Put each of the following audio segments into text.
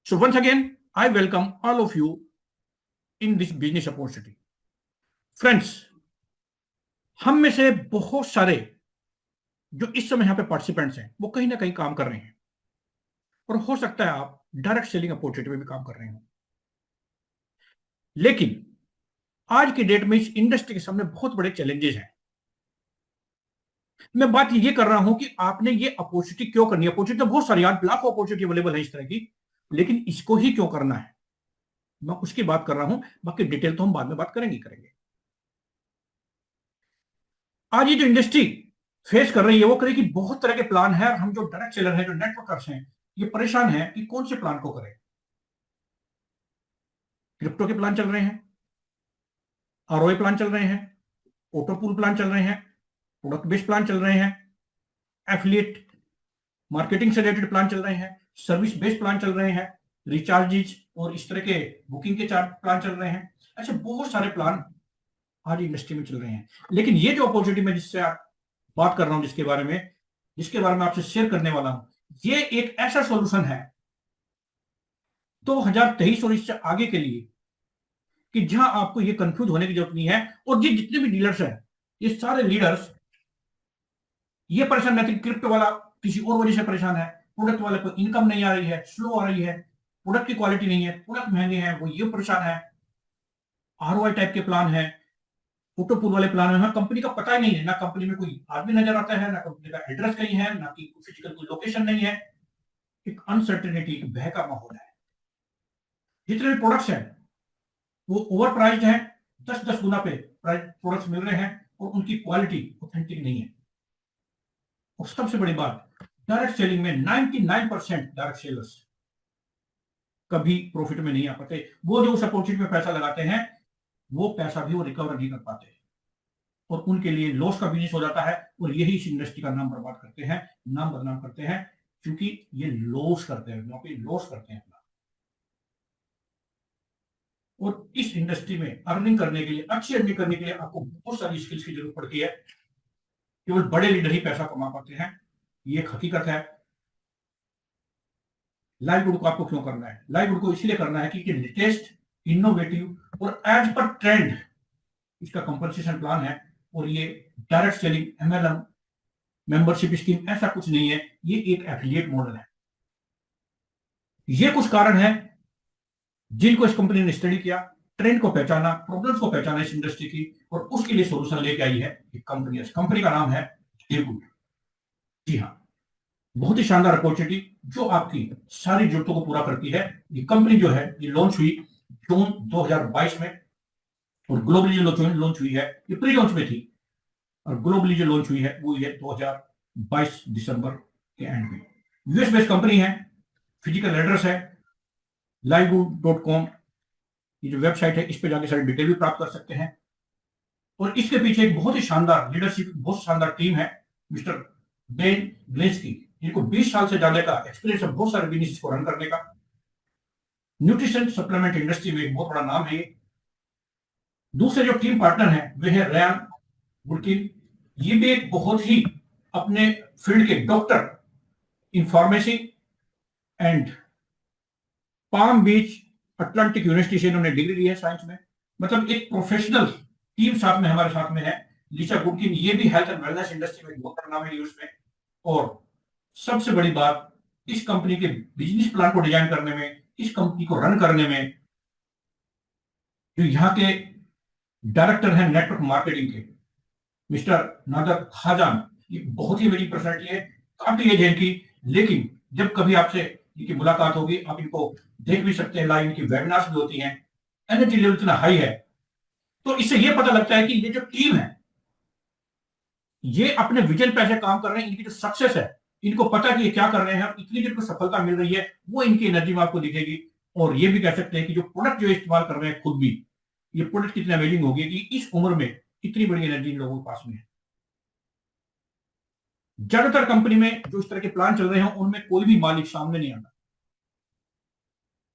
So once again, I welcome all of you in this business opportunity. Friends, हम में से बहुत सारे जो इस समय यहाँ पे पार्टिसिपेंट्स हैं वो कहीं ना कहीं काम कर रहे हैं और हो सकता है आप डायरेक्ट सेलिंग अपॉर्चुनिटी में भी काम कर रहे हो। लेकिन आज की डेट में इस इंडस्ट्री के सामने बहुत बड़े चैलेंजेस हैं। मैं बात ये कर रहा हूं कि आपने ये अपॉर्चुनिटी क्यों करनी है। अपॉर्चुनिटी तो बहुत सारी, आज लाखों अपॉर्चुनिटी अवेलेबल है इस तरह की, लेकिन इसको ही क्यों करना है, मैं उसकी बात कर रहा हूं। बाकी डिटेल तो हम बाद में बात करेंगे। आज ये जो इंडस्ट्री फेस कर रही है वो करेगी, बहुत तरह के प्लान है और हम जो डायरेक्ट सेलर हैं, जो नेटवर्कर्स हैं, ये परेशान हैं कि कौन से प्लान को करें। क्रिप्टो के प्लान चल रहे हैं, आरओए प्लान चल रहे हैं, ऑटो पूल प्लान चल रहे हैं, प्रोडक्ट बेस्ड प्लान चल रहे हैं, एफिलिएट मार्केटिंग से रिलेटेड प्लान चल रहे हैं, सर्विस बेस्ड प्लान चल रहे हैं, रिचार्जेज और इस तरह के बुकिंग के चार्ट प्लान चल रहे हैं। ऐसे बहुत सारे प्लान आज इंडस्ट्री में चल रहे हैं। लेकिन ये जो अपॉर्चुनिटी में जिससे आप बात कर रहा हूं, जिसके बारे में आपसे शेयर करने वाला हूं, ये एक ऐसा सॉल्यूशन है 2023 और इससे आगे के लिए कि जहां आपको ये कंफ्यूज होने की जरूरत नहीं है। और ये जितने भी डीलर्स हैं, ये सारे लीडर्स ये परेशान रहते हैं। क्रिप्टो वाला किसी और वजह से परेशान है, प्रोडक्ट वाले को इनकम नहीं आ रही है, स्लो आ रही है, प्रोडक्ट की क्वालिटी नहीं है, प्रोडक्ट महंगे हैं, वो ये परेशान है। आरओआई टाइप के प्लान है, फोटो पूल वाले प्लान में कंपनी का पता ही नहीं है, ना कंपनी में कोई आदमी नजर आता है, ना कंपनी का एड्रेस कहीं है, ना कि फिजिकल कोई लोकेशन नहीं है। एक अनसर्टेनिटी, भय का माहौल है। जितने भी प्रोडक्ट्स हैं वो ओवर प्राइस्ड हैं, 10-10 गुना पे प्रोडक्ट्स मिल रहे हैं और उनकी क्वालिटी ऑथेंटिक नहीं है। और सबसे बड़ी बात, डायरेक्ट सेलिंग में 99% डायरेक्ट सेलर्स कभी प्रॉफिट में नहीं आ पाते। वो जो उस अपॉर्चुनिटी में पैसा लगाते हैं वो पैसा भी वो रिकवर नहीं कर पाते और उनके लिए लॉस का बिजनेस हो जाता है। और यही इस इंडस्ट्री का नाम बर्बाद करते हैं, नाम बदनाम करते हैं, क्योंकि ये लॉस करते हैं, लॉस करते हैं अपना। और इस इंडस्ट्री में अर्निंग करने के लिए, अच्छी अर्निंग करने के लिए आपको बहुत सारी स्किल्स की जरूरत पड़ती है। केवल बड़े लीडर ही पैसा कमा पाते हैं, ये एक हकीकत है। लाइववुड को आपको क्यों करना है? लाइववुड को इसलिए करना है कि लेटेस्ट, इनोवेटिव और एज पर ट्रेंड इसका कंपनसेशन प्लान है। और ये direct selling, MLM, membership scheme ऐसा कुछ नहीं है, ये एक एफिलिएट मॉडल है। ये कुछ कारण है जिनको इस कंपनी ने स्टडी किया, ट्रेंड को पहचाना, प्रॉब्लम्स को पहचाना इस इंडस्ट्री की, और उसके लिए सॉल्यूशन लेके आई है कंपनी का नाम है डेववुड। जी हाँ, बहुत ही शानदार अपॉर्चुनिटी जो आपकी सारी जरूरतों को पूरा करती है। ये कंपनी जो है ये लॉन्च हुई जून 2022 में, और ग्लोबली जो लॉन्च हुई है ये प्री लॉन्च में थी, और ग्लोबली जो लॉन्च हुई है वो ये 2022 दिसंबर के एंड में। यूएस बेस्ड कंपनी है, फिजिकल एड्रेस है livewuड.com, ये जो वेबसाइट है इस पे जाके सारी डिटेल भी प्राप्त कर सकते हैं। और इसके पीछे एक बहुत ही शानदार लीडरशिप, बहुत शानदार टीम है। मिस्टर बेन ग्लेस्की, जिनको 20 साल से ज्यादा का एक्सपीरियंस है बहुत सारे बिजनेस को रन करने का। न्यूट्रिशन सप्लीमेंट इंडस्ट्री में एक बहुत बड़ा नाम है। दूसरे जो टीम पार्टनर है वे है रयान वुडकिन, ये भी एक बहुत ही अपने फील्ड के doctor in pharmacy and palm beach Atlantic university से इन्होंने डिग्री ली है साइंस में। मतलब एक प्रोफेशनल टीम साथ में हमारे साथ में है। लिसा गुडकिन, ये भी हेल्थ एंड वेलनेस इंडस्ट्री में बहुत बड़ा नाम है यूएस में। और सबसे बड़ी बात, इस कंपनी के बिजनेस प्लान को डिजाइन करने में, इस कंपनी को रन करने में जो यहाँ के डायरेक्टर हैं नेटवर्क मार्केटिंग के, मिस्टर नादर खाजान, ये बहुत ही बड़ी पर्सनैलिटी है, काफी एज है इनकी। लेकिन जब कभी आपसे इनकी मुलाकात होगी, आप इनको देख भी सकते हैं लाइव, इनकी वेबिनार्स भी होती हैं, एनर्जी लेवल इतना हाई है। तो इससे यह पता लगता है कि ये जो टीम है ये अपने विजन पे ऐसे काम कर रहे हैं। इनकी जो सक्सेस है, इनको पता है कि ये क्या कर रहे हैं और इतनी जिनको सफलता मिल रही है वो इनकी एनर्जी में आपको दिखेगी। और ये भी कह सकते हैं कि जो प्रोडक्ट जो इस्तेमाल कर रहे हैं खुद भी, ये प्रोडक्ट कितनी अमेजिंग होगी कि इस उम्र में इतनी बड़ी एनर्जी इन लोगों के पास में है। ज्यादातर कंपनी में जो इस तरह के प्लान चल रहे हैं उनमें कोई भी मालिक सामने नहीं आता।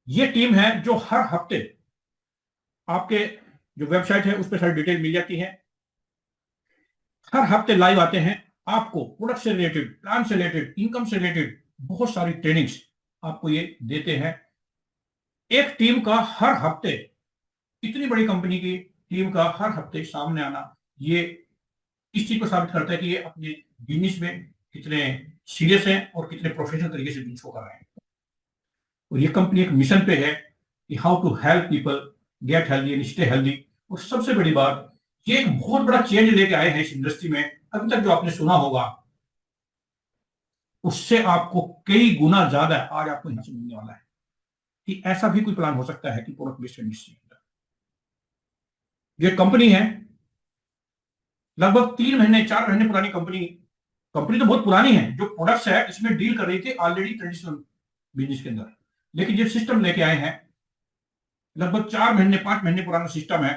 ये टीम है जो हर हफ्ते आपके जो वेबसाइट है उस पर सारी डिटेल मिल जाती है। हर हफ्ते लाइव आते हैं, आपको प्रोडक्ट से रिलेटेड, प्लान से रिलेटेड, इनकम से रिलेटेड बहुत सारी ट्रेनिंग्स आपको ये देते हैं। एक टीम का हर हफ्ते, इतनी बड़ी कंपनी की टीम का हर हफ्ते सामने आना, ये इस चीज को साबित करता है कि ये अपने बिजनेस में कितने सीरियस हैं और कितने प्रोफेशनल तरीके से बिजनेस को कर रहे हैं। और ये कंपनी एक मिशन पे है कि how to help people get healthy and stay healthy. और सबसे बड़ी बात, ये एक बहुत बड़ा चेंज लेके आए हैं इस इंडस्ट्री में। अभी तक जो आपने सुना होगा उससे आपको कई गुना ज्यादा आज आपको यहां से मिलने वाला है कि ऐसा भी कोई प्लान हो सकता है कि प्रोडक्ट बेस्ड इंडस्ट्री। ये कंपनी है लगभग 3 महीने 4 महीने पुरानी कंपनी। कंपनी तो बहुत पुरानी है, जो प्रोडक्ट्स है इसमें डील कर रही थी ऑलरेडी ट्रेडिशनल बिजनेस के अंदर, लेकिन ये सिस्टम लेके आए हैं। लगभग 4 महीने 5 महीने पुराना सिस्टम है।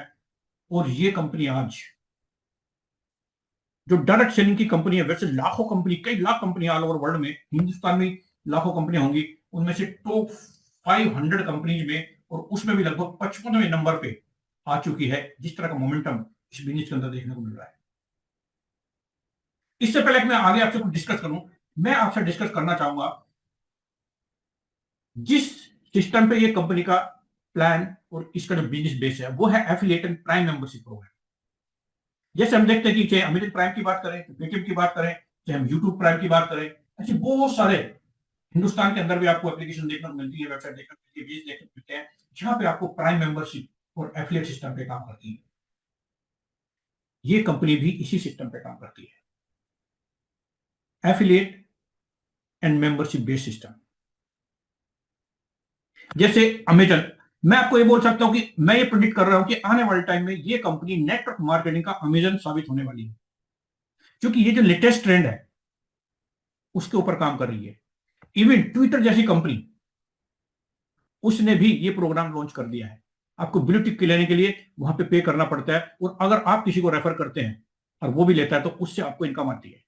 और ये कंपनी आज जो डायरेक्ट सेलिंग की कंपनी है, वैसे लाखों कंपनी, कई lakh company all over world में, हिंदुस्तान में लाखों कंपनियां होंगी, उनमें से टॉप 500 कंपनीज में, और उसमें भी लगभग 55वें नंबर पे आ चुकी है। जिस तरह का मोमेंटम इस बिजनेस के अंदर देखने को मिल रहा है। इससे पहले कि मैं आगे आपसे कुछ डिस्कस करूं, मैं आपसे डिस्कस करना चाहूंगा जिस सिस्टम पे ये कंपनी का प्लान और इसका जो बिजनेस बेस है वो है affiliate and prime membership program. जैसे हम देखते हैं कि चाहे अमेजन प्राइम की बात करें, पेटीएम की बात करें, चाहे हम यूट्यूब प्राइम की बात करें, ऐसे बहुत सारे हिंदुस्तान के अंदर भी आपको एप्लीकेशन देखने को मिलती है, वेबसाइट देखने को मिलती है, पेज देखने को मिलते हैं, जहां पे आपको प्राइम मेंबरशिप और एफिलिएट सिस्टम पे काम करती है। ये कंपनी भी इसी सिस्टम पे काम करती है, affiliate and membership based system. जैसे अमेजन, मैं आपको ये बोल सकता हूं कि मैं ये प्रेडिक्ट कर रहा हूं कि आने वाले टाइम में ये कंपनी नेटवर्क मार्केटिंग का अमेजन साबित होने वाली है, क्योंकि ये जो लेटेस्ट ट्रेंड है उसके ऊपर काम कर रही है। इवन ट्विटर जैसी कंपनी, उसने भी ये प्रोग्राम लॉन्च कर दिया है। आपको ब्लू टिक लेने के लिए वहां पे करना पड़ता है, और अगर आप किसी को रेफर करते हैं और वो भी लेता है तो उससे आपको इनकम आती है।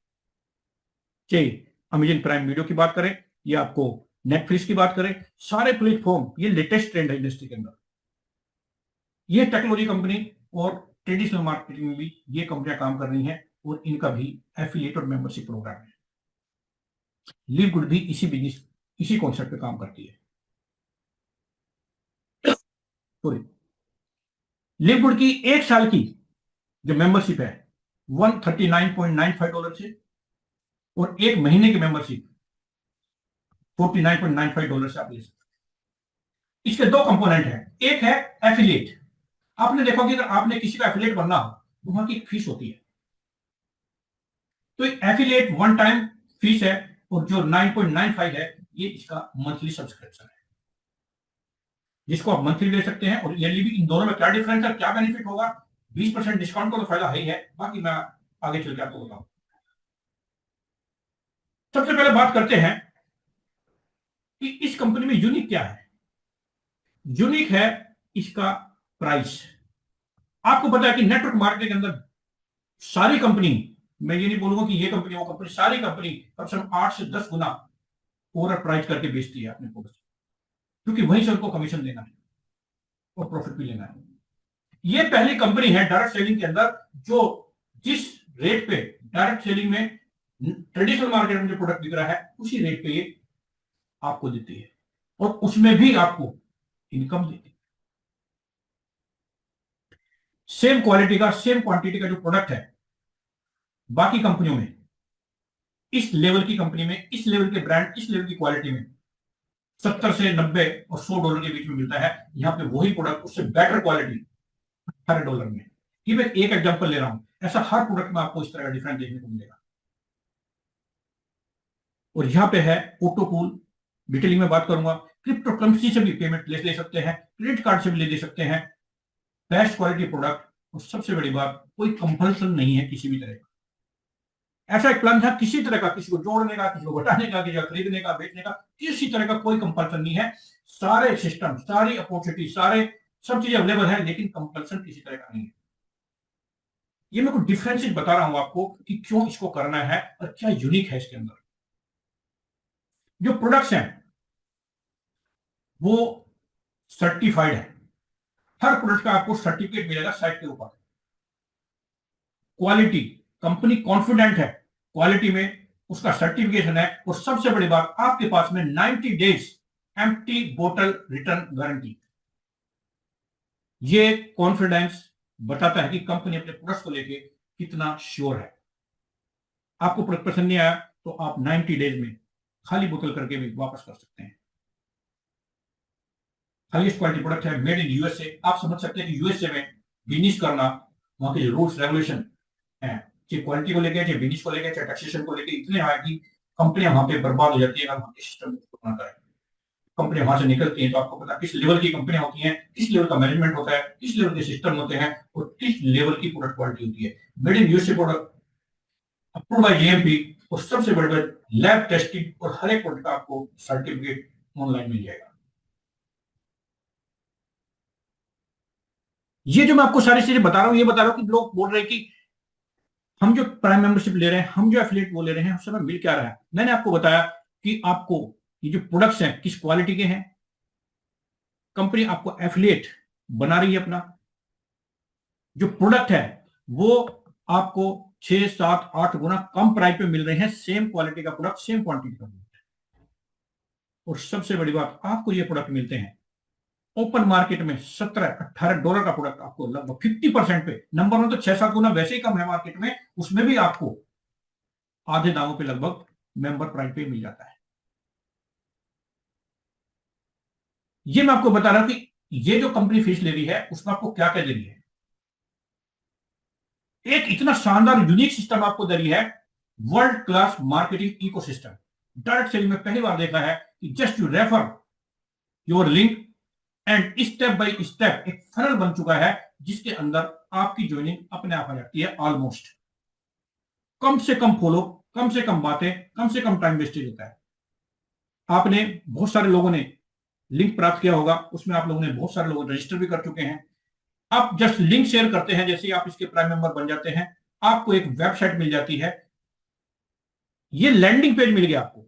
चाहे अमेजन प्राइम वीडियो की बात करें या आपको नेटफ्लिक्स की बात करें, सारे प्लेटफॉर्म, ये लेटेस्ट ट्रेंड है इंडस्ट्री के अंदर। ये टेक्नोलॉजी कंपनी और ट्रेडिशनल मार्केटिंग में भी ये कंपनियां काम कर रही हैं, और इनका भी एफिलिएट और मेंबरशिप प्रोग्राम है। लिव गुड भी इसी बिजनेस, इसी कॉन्सेप्ट पे काम करती है। सॉरी, लिव गुड की 1 साल की जो मेंबरशिप है $139.95 से, और 1 महीने की मेंबरशिप $49.95 से आप ले सकते हैं। इसके 2 कंपोनेंट हैं। एक है एफिलिएट। आपने देखा कि अगर आपने किसी का एफिलिएट बनना हो तो वहां की एक फीस होती है। तो एफिलिएट वन टाइम फीस है, और जो 9.95 है ये इसका मंथली सब्सक्रिप्शन है, जिसको आप मंथली ले सकते हैं और ईयरली भी। इन दोनों में क्या डिफरेंस है, क्या बेनिफिट होगा? 20% डिस्काउंट का तो फायदा है ही है, बाकी मैं आगे चल के आपको बताऊं। सबसे पहले बात करते हैं कि इस कंपनी में यूनिक क्या है। यूनिक है इसका प्राइस। आपको पता है कि नेटवर्क मार्केटिंग के अंदर सारी कंपनी, मैं ये नहीं बोलूंगा कि ये कंपनी वो कंपनी, सारी कंपनी कम से कम 8 से 10 गुना ओवर प्राइस करके बेचती है अपने प्रोडक्ट, क्योंकि वहीं से उनको कमीशन देना है और प्रॉफिट भी लेना है। ये पहली कंपनी है डायरेक्ट सेलिंग के अंदर जो जिस रेट पे डायरेक्ट सेलिंग में ट्रेडिशनल मार्केट में जो प्रोडक्ट बिक रहा है उसी रेट पे ये आपको देती है, और उसमें भी आपको इनकम देती है। सेम क्वालिटी का, सेम क्वांटिटी का जो प्रोडक्ट है बाकी कंपनियों में, इस लेवल की कंपनी में, इस लेवल के ब्रांड, इस लेवल की क्वालिटी में 70 से 90 और $100 के बीच में मिलता है। यहां पे वही प्रोडक्ट उससे बेटर क्वालिटी $18 में। ये मैं एक एग्जांपल ले रहा हूं, ऐसा हर प्रोडक्ट में आपको इस तरह का डिफरेंस देखने को मिलेगा। और यहां पे है ऑटो पूल, डिटेलिंग में बात करूंगा। क्रिप्टो करेंसी से भी पेमेंट ले सकते हैं, क्रेडिट कार्ड से भी ले सकते हैं। बेस्ट क्वालिटी प्रोडक्ट, और सबसे बड़ी बात, कोई कंपल्सन नहीं है किसी भी तरह का। ऐसा एक प्लान था किसी तरह का, किसी को जोड़ने का, किसी को घटाने का, किसी का खरीदने का, बेचने का, किसी तरह का कोई कंपल्सन नहीं है। सारे सिस्टम, सारी अपॉर्चुनिटी, सारे सब चीजें अवेलेबल है, लेकिन कंपल्सन किसी तरह का नहीं है। ये मैं कुछ डिफरेंसेस बता रहा हूं आपको कि क्यों इसको करना है और क्या यूनिक है इसके अंदर। जो प्रोडक्ट्स हैं वो सर्टिफाइड है। हर प्रोडक्ट का आपको सर्टिफिकेट मिलेगा साइट के ऊपर। क्वालिटी, कंपनी कॉन्फिडेंट है क्वालिटी में, उसका सर्टिफिकेशन है। और सबसे बड़ी बात, आपके पास में 90 डेज एम्प्टी बोतल रिटर्न गारंटी। ये कॉन्फिडेंस बताता है कि कंपनी अपने प्रोडक्ट्स को लेके कितना श्योर है। आपको प्रोडक्ट पसंद नहीं आया तो आप 90 डेज में खाली बोतल करके भी वापस कर सकते हैं। हाईएस्ट क्वालिटी प्रोडक्ट है, मेड इन यूएसए। आप समझ सकते हैं कि यूएसए में बिजनेस करना, वहां के रूल्स रेगुलेशन है, चाहे क्वालिटी को लेकर, चाहे बिजनेस को लेकर, चाहे टैक्सेशन को लेकर, इतने हाई कि कंपनियां वहां पे बर्बाद हो जाती है अगर वहां के सिस्टम को ना करें। कंपनियां वहां से निकलती हैं तो आपको पता किस लेवल की कंपनियां होती हैं, किस लेवल का मैनेजमेंट होता है, किस लेवल के सिस्टम होते हैं और किस लेवल की प्रोडक्ट क्वालिटी होती है। Made in USA product approve by GMP और सबसे बड़े लैब टेस्टिंग और हर एक प्रोडक्ट का आपको सर्टिफिकेट ऑनलाइन मिल जाएगा। ये जो मैं आपको सारी चीजें बता रहा हूं, ये बता रहा हूं कि लोग बोल रहे हैं कि हम जो प्राइम मेंबरशिप ले रहे हैं, हम जो एफिलिएट वो ले रहे हैं, उससे हमें मिल क्या रहा है। मैंने आपको बताया कि आपको ये जो प्रोडक्ट्स हैं किस क्वालिटी के हैं, कंपनी आपको एफिलिएट बना रही है अपना, जो प्रोडक्ट है वो आपको 6, 7, 8 गुना कम प्राइस पे मिल रहे हैं, सेम क्वालिटी का प्रोडक्ट, सेम क्वांटिटी का प्रोडक्ट। और सबसे बड़ी बात, आपको ये प्रोडक्ट मिलते हैं ओपन मार्केट में $17-18 का प्रोडक्ट आपको लगभग 50% पे। नंबर 1 तो 6-7 गुना वैसे ही कम है मार्केट में, उसमें भी आपको आधे दामों पे लगभग मेंबर प्राइस पे मिल जाता है। ये मैं आपको बता रहा हूं कि ये जो कंपनी फीस ले रही है उसमें आपको क्या क्या दे रही है। एक इतना शानदार यूनिक सिस्टम आपको दे रही है, world class marketing ecosystem. Direct selling में पहली बार देखा है कि just you refer your link and step by step एक फनल बन चुका है जिसके अंदर आपकी ज्वाइनिंग अपने आप आ जाती है। ऑलमोस्ट कम से कम फॉलो, कम से कम बातें, कम से कम टाइम वेस्टेज होता है। आपने बहुत सारे लोगों ने लिंक प्राप्त किया होगा, उसमें आप लोगों ने बहुत सारे लोग रजिस्टर भी कर चुके हैं। आप जस्ट लिंक शेयर करते हैं, जैसे ही आप इसके प्राइम मेंबर बन जाते हैं आपको एक वेबसाइट मिल जाती है। ये लैंडिंग पेज मिल गया आपको,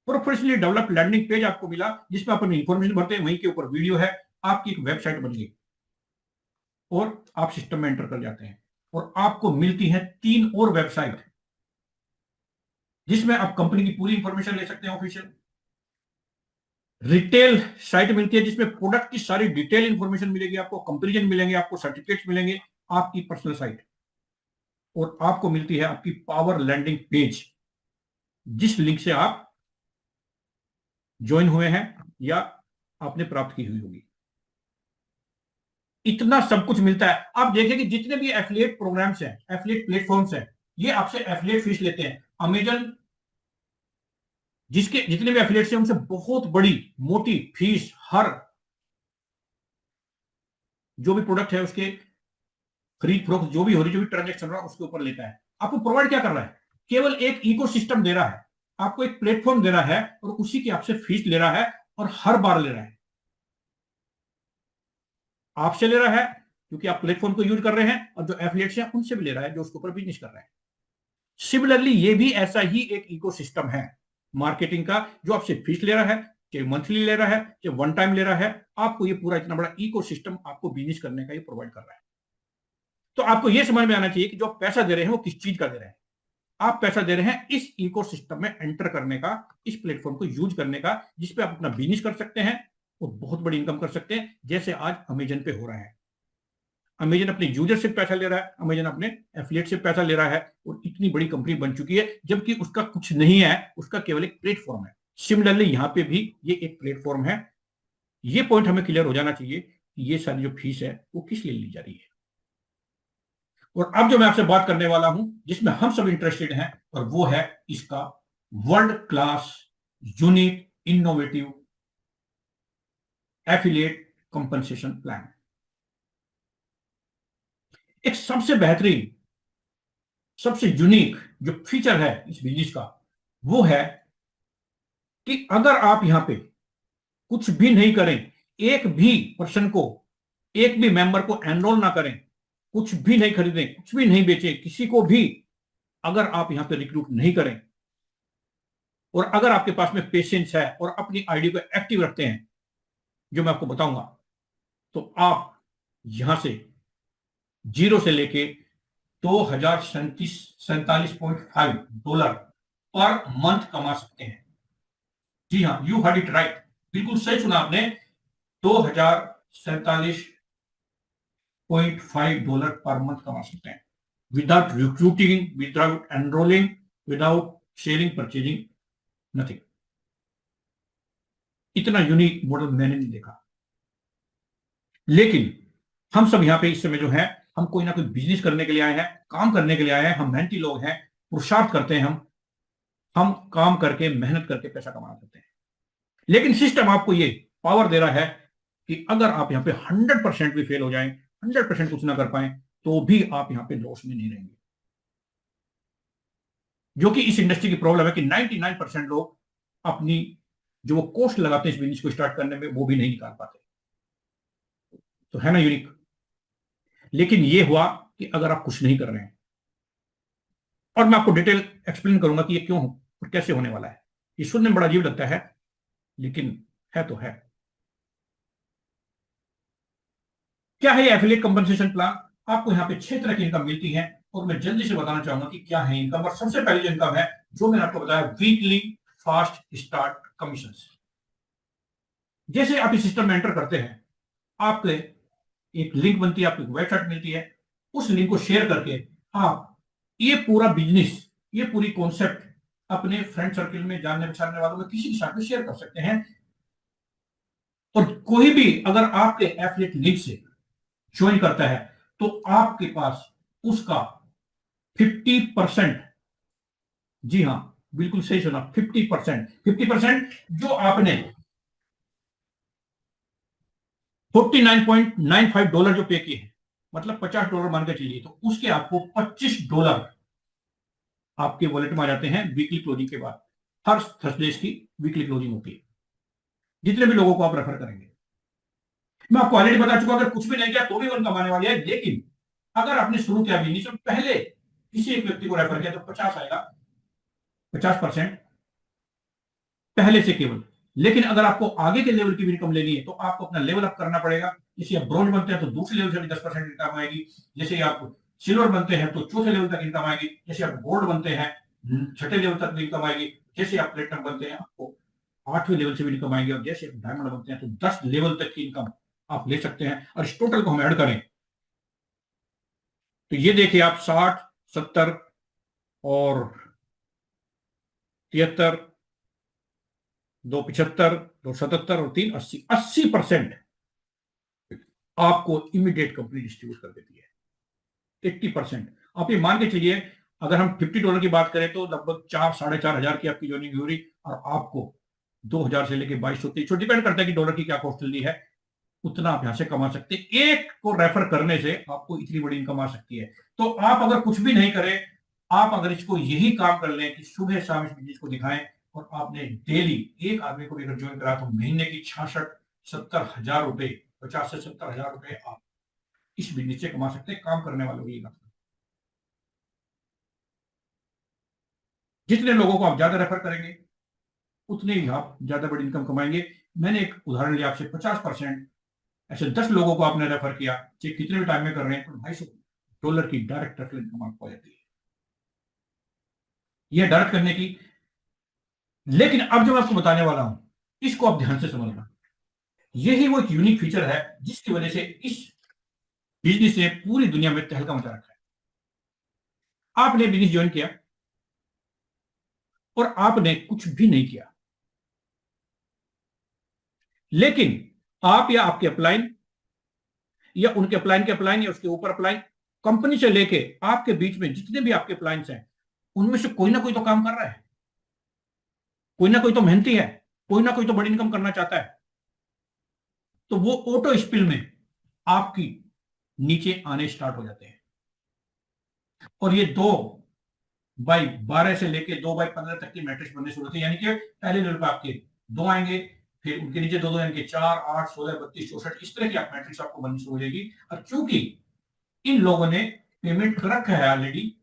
प्रोफेशनली डेवलप्ड लैंडिंग पेज आपको मिला जिसमें आप अपनी इंफॉर्मेशन भरते हैं, वहीं के ऊपर वीडियो है, आपकी एक वेबसाइट बन गई और आप सिस्टम में एंटर कर जाते हैं और आपको मिलती है 3 और वेबसाइट जिसमें आप कंपनी की पूरी इंफॉर्मेशन ले सकते हैं। ऑफिशियल रिटेल साइट मिलती है जिसमें प्रोडक्ट की सारी डिटेल इंफॉर्मेशन मिलेगी आपको, कंपेरिजन मिलेंगे आपको, सर्टिफिकेट्स मिलेंगे, आपकी पर्सनल साइट। और आपको मिलती है आपकी पावर लैंडिंग पेज, जिस लिंक से आप ज्वाइन हुए हैं या आपने प्राप्त की हुई होगी। इतना सब कुछ मिलता है। आप देखिए कि जितने भी एफिलिएट प्रोग्राम्स हैं, एफिलिएट प्लेटफॉर्म्स हैं, ये आपसे एफिलिएट फीस लेते हैं। अमेजन जिसके जितने भी एफिलिएट्स हैं उनसे बहुत बड़ी मोटी फीस हर जो भी प्रोडक्ट है उसके खरीद फरोख्त जो भी हो रही, जो भी ट्रांजेक्शन रहा है उसके ऊपर लेता है। आपको प्रोवाइड क्या कर रहा है? केवल एक इकोसिस्टम दे रहा है, आपको एक प्लेटफॉर्म दे रहा है और उसी की आपसे फीस ले रहा है और हर बार ले रहा है। आपसे ले रहा है क्योंकि आप प्लेटफॉर्म को यूज कर रहे हैं और जो एफिलिएट्स हैं उनसे भी ले रहा है जो उसके ऊपर बिजनेस कर रहे हैं। सिमिलरली ये भी ऐसा ही एक इकोसिस्टम है मार्केटिंग का, जो आपसे फीस ले रहा है, चाहे मंथली ले रहा है, चाहे वन टाइम ले रहा है, आपको ये पूरा इतना बड़ा इकोसिस्टम आपको बिजनेस करने का ये प्रोवाइड कर रहा है। तो आपको ये समझ में आना चाहिए कि जो पैसा दे रहे हैं वो किस चीज का दे रहे हैं। आप पैसा दे रहे हैं इस इकोसिस्टम में एंटर करने का, इस प्लेटफॉर्म को यूज करने का, जिसपे आप अपना बिजनेस कर सकते हैं और बहुत बड़ी इनकम कर सकते हैं, जैसे आज अमेजन पे हो रहा है। अमेजन अपने यूजर से पैसा ले रहा है, अमेजन अपने एफिलिएट से पैसा ले रहा है और इतनी बड़ी कंपनी बन चुकी है, जबकि उसका कुछ नहीं है, उसका केवल एक प्लेटफॉर्म है। सिमिलरली यहां पे भी ये एक प्लेटफॉर्म है। ये पॉइंट हमें क्लियर हो जाना चाहिए कि ये सारी जो फीस है वो किस लिए ली जा रही है। और अब जो मैं आपसे बात करने वाला हूं जिसमें हम सब इंटरेस्टेड हैं, और वो है इसका world class unique innovative affiliate compensation plan. एक सबसे बेहतरीन, सबसे यूनिक जो फीचर है इस बिजनेस का वो है कि अगर आप यहां पे कुछ भी नहीं करें, एक भी पर्सन को, एक भी मेंबर को एनरोल ना करें, कुछ भी नहीं खरीदें, कुछ भी नहीं बेचें, किसी को भी अगर आप यहां पे रिक्रूट नहीं करें और अगर आपके पास में पेशेंस है और अपनी आईडी को एक्टिव रखते हैं जो मैं आपको बताऊंगा, तो आप यहां से जीरो से लेके $2,047.5 पर मंथ कमा सकते हैं। जी हाँ, यू हर्ड इट राइट, बिल्कुल सही सुना आपने। $2047.5 पर मंथ कमा सकते हैं, without recruiting, without enrolling, without sharing, purchasing, nothing. इतना यूनिक मॉडल मैंने नहीं देखा। लेकिन हम सब यहाँ पे इस समय जो है, हम कोई ना कोई बिजनेस करने के लिए आए हैं, काम करने के लिए आए हैं, हम मेहनती लोग हैं, पुरुषार्थ करते हैं, हम काम करके मेहनत करके पैसा कमा सकते हैं। लेकिन सिस्टम आपको ये पावर दे रहा है कि अगर आप यहाँ पे 100% भी फेल हो जाएं, 100% कुछ ना कर पाए, तो भी आप यहाँ पे लॉस में नहीं रहेंगे। जो कि इस इंडस्ट्री की प्रॉब्लम है कि 99% लोग अपनी जो वो कॉस्ट लगाते हैं इस बिजनेस को स्टार्ट करने में, वो भी नहीं निकाल पाते। तो है ना यूनिक। लेकिन ये हुआ कि अगर आप कुछ नहीं कर रहे हैं, और मैं आपको डिटेल एक्सप्लेन करूंगा कि ये क्यों हो और कैसे होने वाला है। ये सुनने में बड़ा अजीब लगता है, लेकिन है तो है। क्या है एफिलिएट कंपनसेशन प्लान? आपको यहाँ पे 6 तरह की इनकम मिलती है, और मैं जल्दी से बताना चाहूंगा कि क्या है इनकम। और सबसे पहली जो इनकम है, जो मैंने आपको बताया, वीकली फास्ट स्टार्ट कमीशन। जैसे आप इस सिस्टम में एंटर करते हैं, आपके एक लिंक बनती है, आपको एक वेबसाइट मिलती है। उस लिंक को शेयर करके आप ये पूरा बिजनेस, ये पूरी कॉन्सेप्ट अपने फ्रेंड सर्कल में, जानने पहचानने वालों में, किसी के साथ में शेयर कर सकते हैं। और कोई भी अगर आपके एफिलिएट लिंक से ज्वाइन करता है, तो आपके पास उसका 50%, जी हां, बिल्कुल सही सुना, 50%, 50% जो आपने $49.95 जो पे किए हैं, मतलब $50 मान के चलिए, तो उसके आपको $25 आपके वॉलेट में आ जाते हैं वीकली क्लोजिंग के बाद। हर थर्सडे की वीकली क्लोजिंग होती है, जितने भी लोगों को आप रेफर करेंगे। मैं आपको ऑलरेडी बता चुका, अगर कुछ भी नहीं किया तो भी वन कमाने वाली है। लेकिन अगर आपने शुरू किया बिजनेस और पहले किसी एक व्यक्ति को रेफर किया, तो 50 आएगा, 50% पहले से केवल। लेकिन अगर आपको आगे के लेवल की भी इनकम लेनी है, तो आपको अपना लेवल अप करना पड़ेगा। जैसे आप ब्रॉन्ज बनते हैं तो दूसरे लेवल से भी 10% इनकम आएगी। जैसे आप सिल्वर बनते हैं तो चौथे लेवल तक इनकम आएगी। जैसे आप गोल्ड बनते हैं, छठे लेवल तक इनकम आएगी। जैसे आप प्लेटिनम बनते हैं, आपको 8वें लेवल से भी इनकम आएगी। और जैसे आप डायमंड बनते हैं तो 10 लेवल तक की इनकम आप ले सकते हैं। और इस टोटल को हम ऐड करें, तो ये देखिए आप 60, 70 और 73, 2 75, 2 77 और 3 80, 80% आपको इमीडिएट कंपनी डिस्ट्रीब्यूट कर देती है। 80% आप ये मान के चलिए, अगर हम $50 की बात करें, तो लगभग 4-4.5 हजार की आपकी ज्वाइनिंग हो रही, और आपको 2000 से लेकर 2200-2300, डिपेंड करता है कि डॉलर की क्या कॉस्ट चल रही है, उतना आप यहां से कमा सकते हैं। एक को रेफर करने से आपको इतनी बड़ी इनकम आ सकती है। तो आप अगर कुछ भी नहीं करें, आप अगर इसको यही काम कर लें कि सुबह शाम इस बिजनेस को दिखाएं, और आपने डेली एक आदमी को भी अगर ज्वाइन करा, तो महीने की 66-70 हजार रुपए, 50 से 70 हजार रुपए आप इस बिजनेस से कमा सकते हैं, काम करने वालों की इनकम। जितने लोगों को आप ज्यादा रेफर करेंगे, उतने ही आप ज्यादा बड़ी इनकम कमाएंगे। मैंने एक उदाहरण लिया आपसे, 50%, ऐसे 10 लोगों को आपने रेफर किया, चाहे कितने भी टाइम में कर रहे हैं, तो $250 की डायरेक्ट रेफर इनकम आपको आ जाती है। यह डायरेक्ट करने की। लेकिन अब जो मैं आपको बताने वाला हूं, इसको आप ध्यान से समझना। यही वो एक यूनिक फीचर है जिसकी वजह से इस बिजनेस ने पूरी दुनिया में तहलका मचा रखा है। आपने बिजनेस ज्वाइन किया और आपने कुछ भी नहीं किया, लेकिन आप या आपके अपलाइन, या उनके अपलाइन के अपलाइन, या उसके ऊपर अपलाइन, कंपनी से लेके आपके बीच में जितने भी आपके अपलाइंस हैं, उनमें से कोई ना कोई तो काम कर रहा है, कोई ना कोई तो मेहनती है, कोई ना कोई तो बड़ी इनकम करना चाहता है। तो वो ऑटो स्पिल में आपकी नीचे आने स्टार्ट हो जाते हैं। और ये 2/12 से लेके 2/15 तक की मैट्रिक्स बनने शुरू होती है। यानी कि पहले लेवल पे आपके 2 आएंगे, फिर उनके नीचे 2 यानी कि 4, 8, 16, 32, 64, इस तरह की आप मैट्रिक्स आपको बननी शुरू हो जाएगी। और चूंकि इन लोगों ने पेमेंट कर रखा है ऑलरेडी,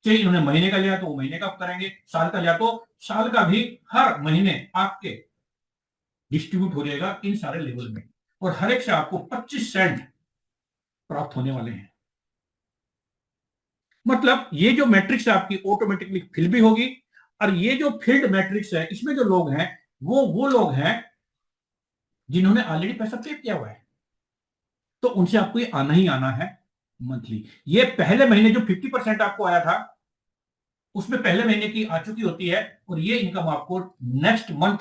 चाहे इन्होंने महीने का लिया तो वो महीने का करेंगे, साल का लिया तो साल का भी हर महीने आपके डिस्ट्रीब्यूट हो जाएगा इन सारे लेवल में। और हर एक से आपको 25 सेंट प्राप्त होने वाले हैं। मतलब ये जो मैट्रिक्स है आपकी ऑटोमेटिकली फिल भी होगी। और ये जो फील्ड मैट्रिक्स है, इसमें जो लोग हैं, वो लोग हैं जिन्होंने ऑलरेडी पैसा पे किया हुआ है, तो उनसे आपको ये आना ही आना है मंथली। ये पहले महीने जो 50% आपको आया था, उसमें पहले महीने की आ चुकी होती है, और ये इनकम आपको नेक्स्ट मंथ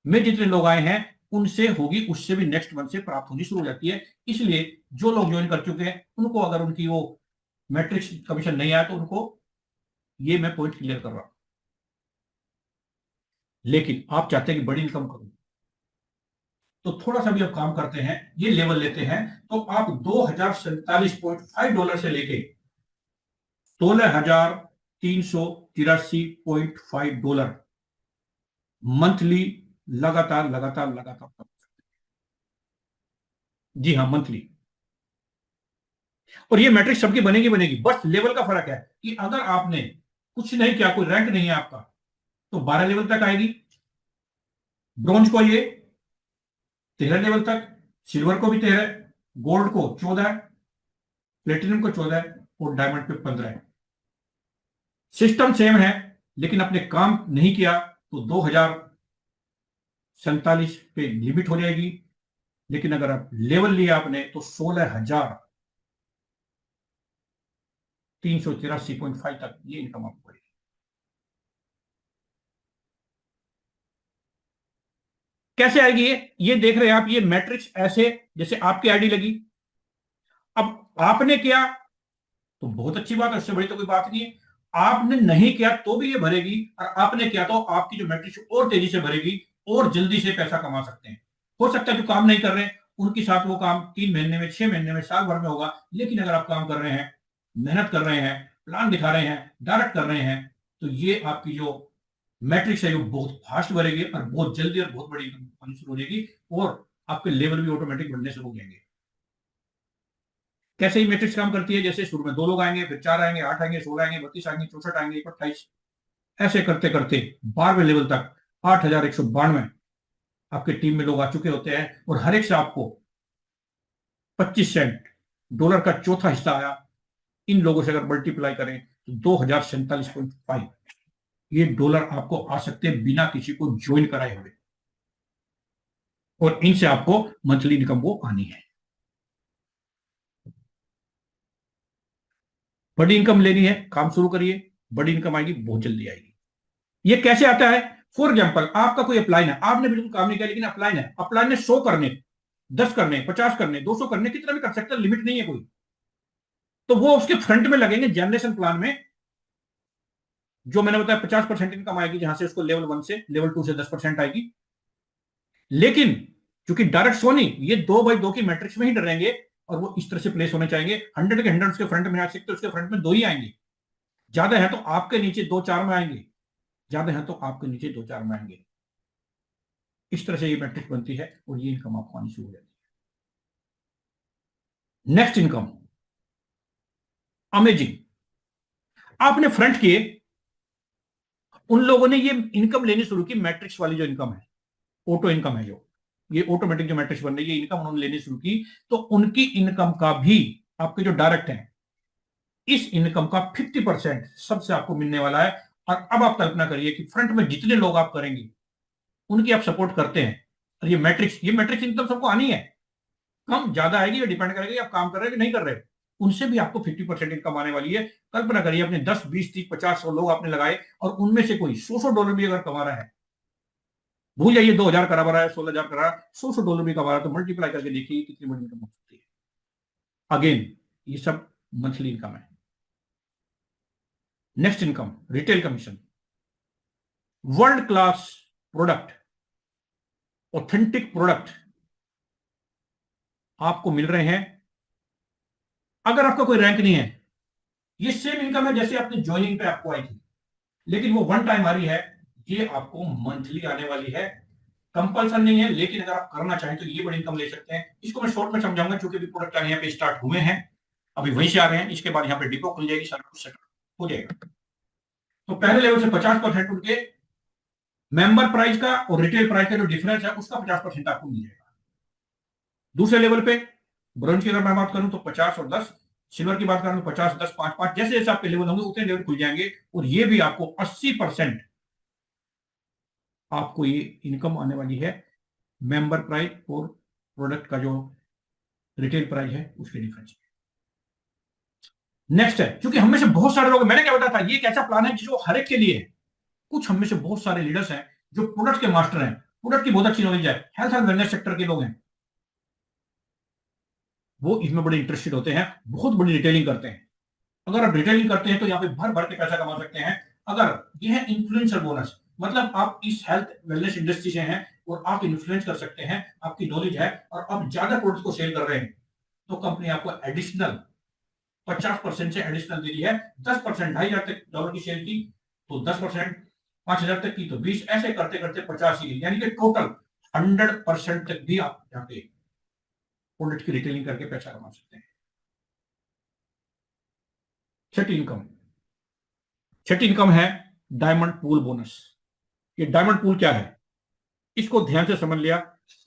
में जितने लोग आए हैं उनसे होगी, उससे भी नेक्स्ट मंथ से प्राप्त होनी शुरू हो जाती है। इसलिए जो लोग ज्वाइन कर चुके हैं उनको अगर उनकी वो मैट्रिक्स कमीशन नहीं आया तो उनको ये मैं पॉइंट क्लियर कर रहा हूं। लेकिन आप चाहते हैं कि बड़ी इनकम करूं, तो थोड़ा सा भी आप काम करते हैं, ये लेवल लेते हैं, तो आप $2047.5 से लेके $16,383.5 मंथली लगातार लगातार लगातार कर सकते हैं। जी हाँ, मंथली। और ये मैट्रिक्स सबकी बनेगी बनेगी, बस लेवल का फर्क है कि अगर आपने कुछ नहीं किया, कोई रैंक नहीं है आपका, तो 12 लेवल तक आएगी। ब्रॉन्ज को ये 13 लेवल तक, सिल्वर को भी 13, गोल्ड को 14, प्लेटिनम को 14 और डायमंड पे 15। सिस्टम सेम है, लेकिन आपने काम नहीं किया तो 2047 पे लिमिट हो जाएगी। लेकिन अगर आप लेवल लिया आपने तो 16,383.5 तक ये इनकम आपको है। कैसे आएगी ये देख रहे हैं आप। ये मैट्रिक्स ऐसे जैसे आपकी आईडी लगी, अब आपने किया तो बहुत अच्छी बात है, उससे बड़ी तो कोई बात नहीं है। आपने नहीं किया तो भी ये भरेगी, और आपने किया तो आपकी जो मैट्रिक्स और तेजी से भरेगी और जल्दी से पैसा कमा सकते हैं। हो सकता है जो काम नहीं कर रहे हैं उनके साथ वो काम 3 महीने में, 6 महीने में, साल भर में होगा। लेकिन अगर आप काम कर रहे हैं, मेहनत कर रहे हैं, प्लान दिखा रहे हैं, डायरेक्ट कर रहे हैं, तो ये आपकी जो मैट्रिक्स है वो बहुत फास्ट बढ़ेगी और बहुत जल्दी और बहुत बड़ी इनकम शुरू हो जाएगी, और आपके लेवल भी ऑटोमेटिक बढ़ने शुरू हो जाएंगे। कैसे ही मैट्रिक्स काम करती है, जैसे शुरू में 2 लोग आएंगे, फिर 4 आएंगे, 8 आएंगे, 16 आएंगे, 32 आएंगे, 64 आएंगे, 28, ऐसे करते करते 12वें लेवल तक 8,192 आपके टीम में लोग आ चुके होते हैं, और हर एक से आपको 25 सेंट डॉलर का चौथा हिस्सा आया। इन लोगों से अगर मल्टीप्लाई करें तो 2047.5 ये डॉलर आपको आ सकते हैं बिना किसी को ज्वाइन कराए हुए, और इनसे आपको मंथली इनकम वो आनी है। बड़ी इनकम लेनी है, काम शुरू करिए, बड़ी इनकम आएगी, बहुत जल्दी आएगी। ये कैसे आता है? फॉर एग्जाम्पल, आपका कोई अप्लाइन है, आपने बिल्कुल काम नहीं किया, लेकिन अप्लाइन है, अप्लाइन ने 100 करने, 10 करने, 50 करने, 200 करने, कितना भी कर सकते हैं, लिमिट नहीं है कोई। तो वो उसके फ्रंट में लगेंगे जनरेशन प्लान में, जो मैंने बताया 50% इनकम आएगी, जहां से उसको लेवल 1 से लेवल 2 से 10% आएगी। लेकिन चूंकि डायरेक्ट सोनी ये 2x2 की मैट्रिक्स में ही डरेंगे, और वो इस तरह से प्लेस होने चाहेंगे, 100 के 100 उसके फ्रंट में आ सकते, उसके फ्रंट में 2 ही आएंगे। ज्यादा है तो आपके नीचे 2-4 में आएंगे, ज्यादा है तो आपके नीचे 2-4 में आएंगे। इस तरह से ये मैट्रिक्स बनती है, और ये इनकम आपको आनी शुरू हो जाती है। Next income, amazing. आपने फ्रंट किए, उन लोगों ने ये इनकम लेनी शुरू की, मैट्रिक्स वाली जो इनकम है, ऑटो इनकम है, जो ये ऑटोमेटिक जो मैट्रिक्स बन रही है, ये इनकम उन्होंने लेनी शुरू की, तो उनकी इनकम का भी आपके जो डायरेक्ट है, इस इनकम का 50% सबसे आपको मिलने वाला है। और अब आप कल्पना करिए कि फ्रंट में जितने लोग आप करेंगे उनकी आप सपोर्ट करते हैं, और ये मैट्रिक्स इनकम सबको आनी है। कम ज्यादा आएगी, ये डिपेंड करेगी आप काम कर रहे हैं कि नहीं कर रहे। उनसे भी आपको 50% इनकम आने वाली है। कल्पना करिए अपने 10, 20, 30, 50 लोग आपने लगाए, और उनमें से कोई $100 भी अगर कमा रहा है, भूल जाइए 2,000 करा रहा है, 16,000 करा रहा है, $100 भी कमा रहा है, तो मल्टीप्लाई करके देखिए कितनी बड़ी इनकम हो सकती है। अगेन ये सब मंथली इनकम है। Next income, retail commission. World class product, authentic product आपको मिल रहे हैं। अगर आपका कोई रैंक नहीं है, ये सेम इनकम है जैसे आपने ज्वाइनिंग पे आपको आई थी, लेकिन वो वन टाइम आ रही है, ये आपको मंथली आने वाली है। कंपल्सन नहीं है, लेकिन अगर आप करना चाहें तो ये बड़ी इनकम ले सकते हैं। इसको मैं शॉर्ट में समझाऊंगा, क्योंकि अभी प्रोडक्ट आने यहाँ पे स्टार्ट हुए हैं, अभी वहीं से आ रहे हैं। इसके बाद यहाँ पे डिपो खुल जाएगी, सारा कुछ सेटअप हो जाएगा। तो पहले लेवल से 50% उनके मेंबर प्राइस का और रिटेल प्राइस का जो डिफरेंस है, उसका 50% आपको मिल जाएगा। दूसरे लेवल पे ब्रोंज की अगर मैं बात करूं तो 50 और 10, सिल्वर की बात करूं तो 50, 10, 5, 5, जैसे जैसे आपके लेवल होंगे उतने लेवल खुल जाएंगे, और ये भी आपको 80% आपको ये इनकम आने वाली है मेंबर प्राइस और प्रोडक्ट का जो रिटेल प्राइस है उसके डिफरेंस। नेक्स्ट है, क्योंकि हम में से बहुत सारे लोग, मैंने क्या बताया था, ये एक ऐसा प्लान है जो हर एक के लिए है। कुछ हम में से बहुत सारे लीडर्स हैं जो प्रोडक्ट के मास्टर हैं, प्रोडक्ट की बहुत अच्छी नॉलेज है, हेल्थ एंड वेलनेस सेक्टर के लोग हैं, वो इसमें बड़े इंटरेस्टेड होते हैं, बहुत बड़ी रिटेलिंग करते हैं। अगर आप रिटेलिंग करते हैं तो यहाँ पे भर भर के पैसा कमा सकते हैं। अगर यह है इन्फ्लुएंसर बोनस, मतलब आप इस हेल्थ वेलनेस इंडस्ट्री से हैं और आप इन्फ्लुएंस कर सकते हैं, आपकी नॉलेज है और आप ज्यादा प्रोडक्ट को सेल कर रहे हैं, तो कंपनी आपको एडिशनल 50% से एडिशनल दे रही है। 10% $2,500 की सेल की तो 10%, 5,000 तक की तो 20, ऐसे करते करते 50 ही, यानी कि टोटल 100% तक भी आप यहाँ पे प्रोडक्ट की रिटेलिंग करके पैसा कमा सकते हैं। छठी इनकम है डायमंड पूल बोनस। ये डायमंड पूल क्या है, इसको ध्यान से समझ लिया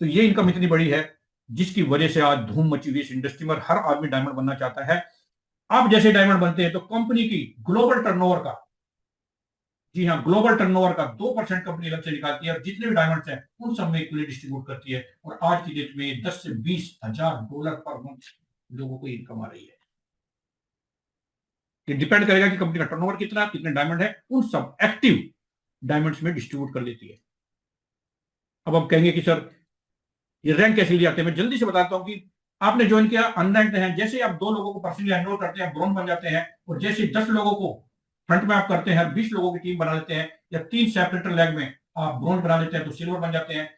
तो ये इनकम इतनी बड़ी है जिसकी वजह से आज धूम मची हुई इस इंडस्ट्री में, हर आदमी डायमंड बनना चाहता है। आप जैसे डायमंड बनते हैं तो कंपनी की ग्लोबल टर्नओवर का, जी हाँ, ग्लोबल टर्नओवर का 2% कंपनी अलग से निकालती है और जितने भी डायमंड्स हैं उन सब में इक्वली डिस्ट्रीब्यूट करती है। और आज की डेट में 10 से 20 हजार डॉलर पर मंथ लोगों को इनकम आ रही है। ये डिपेंड करेगा कि कंपनी का टर्नओवर कितना, कितने डायमंड है, उन सब एक्टिव डायमंड्स में डिस्ट्रीब्यूट कर लेती है। अब आप कहेंगे कि सर ये रैंक कैसे लिए जाते हैं, मैं जल्दी से बताता हूं कि आपने ज्वाइन किया, अनरैंक्ड है, जैसे आप 2 लोगों को पर्सनली एनरोल करते हैं ब्रॉन्ज बन जाते हैं, और जैसे 10 लोगों को फ्रंट में आप करते हैं, 20 लोगों की टीम बना लेते हैं, या 3 सेपरेटर लैग में आप ब्रॉन्ज बना लेते हैं तो सिल्वर बन जाते हैं।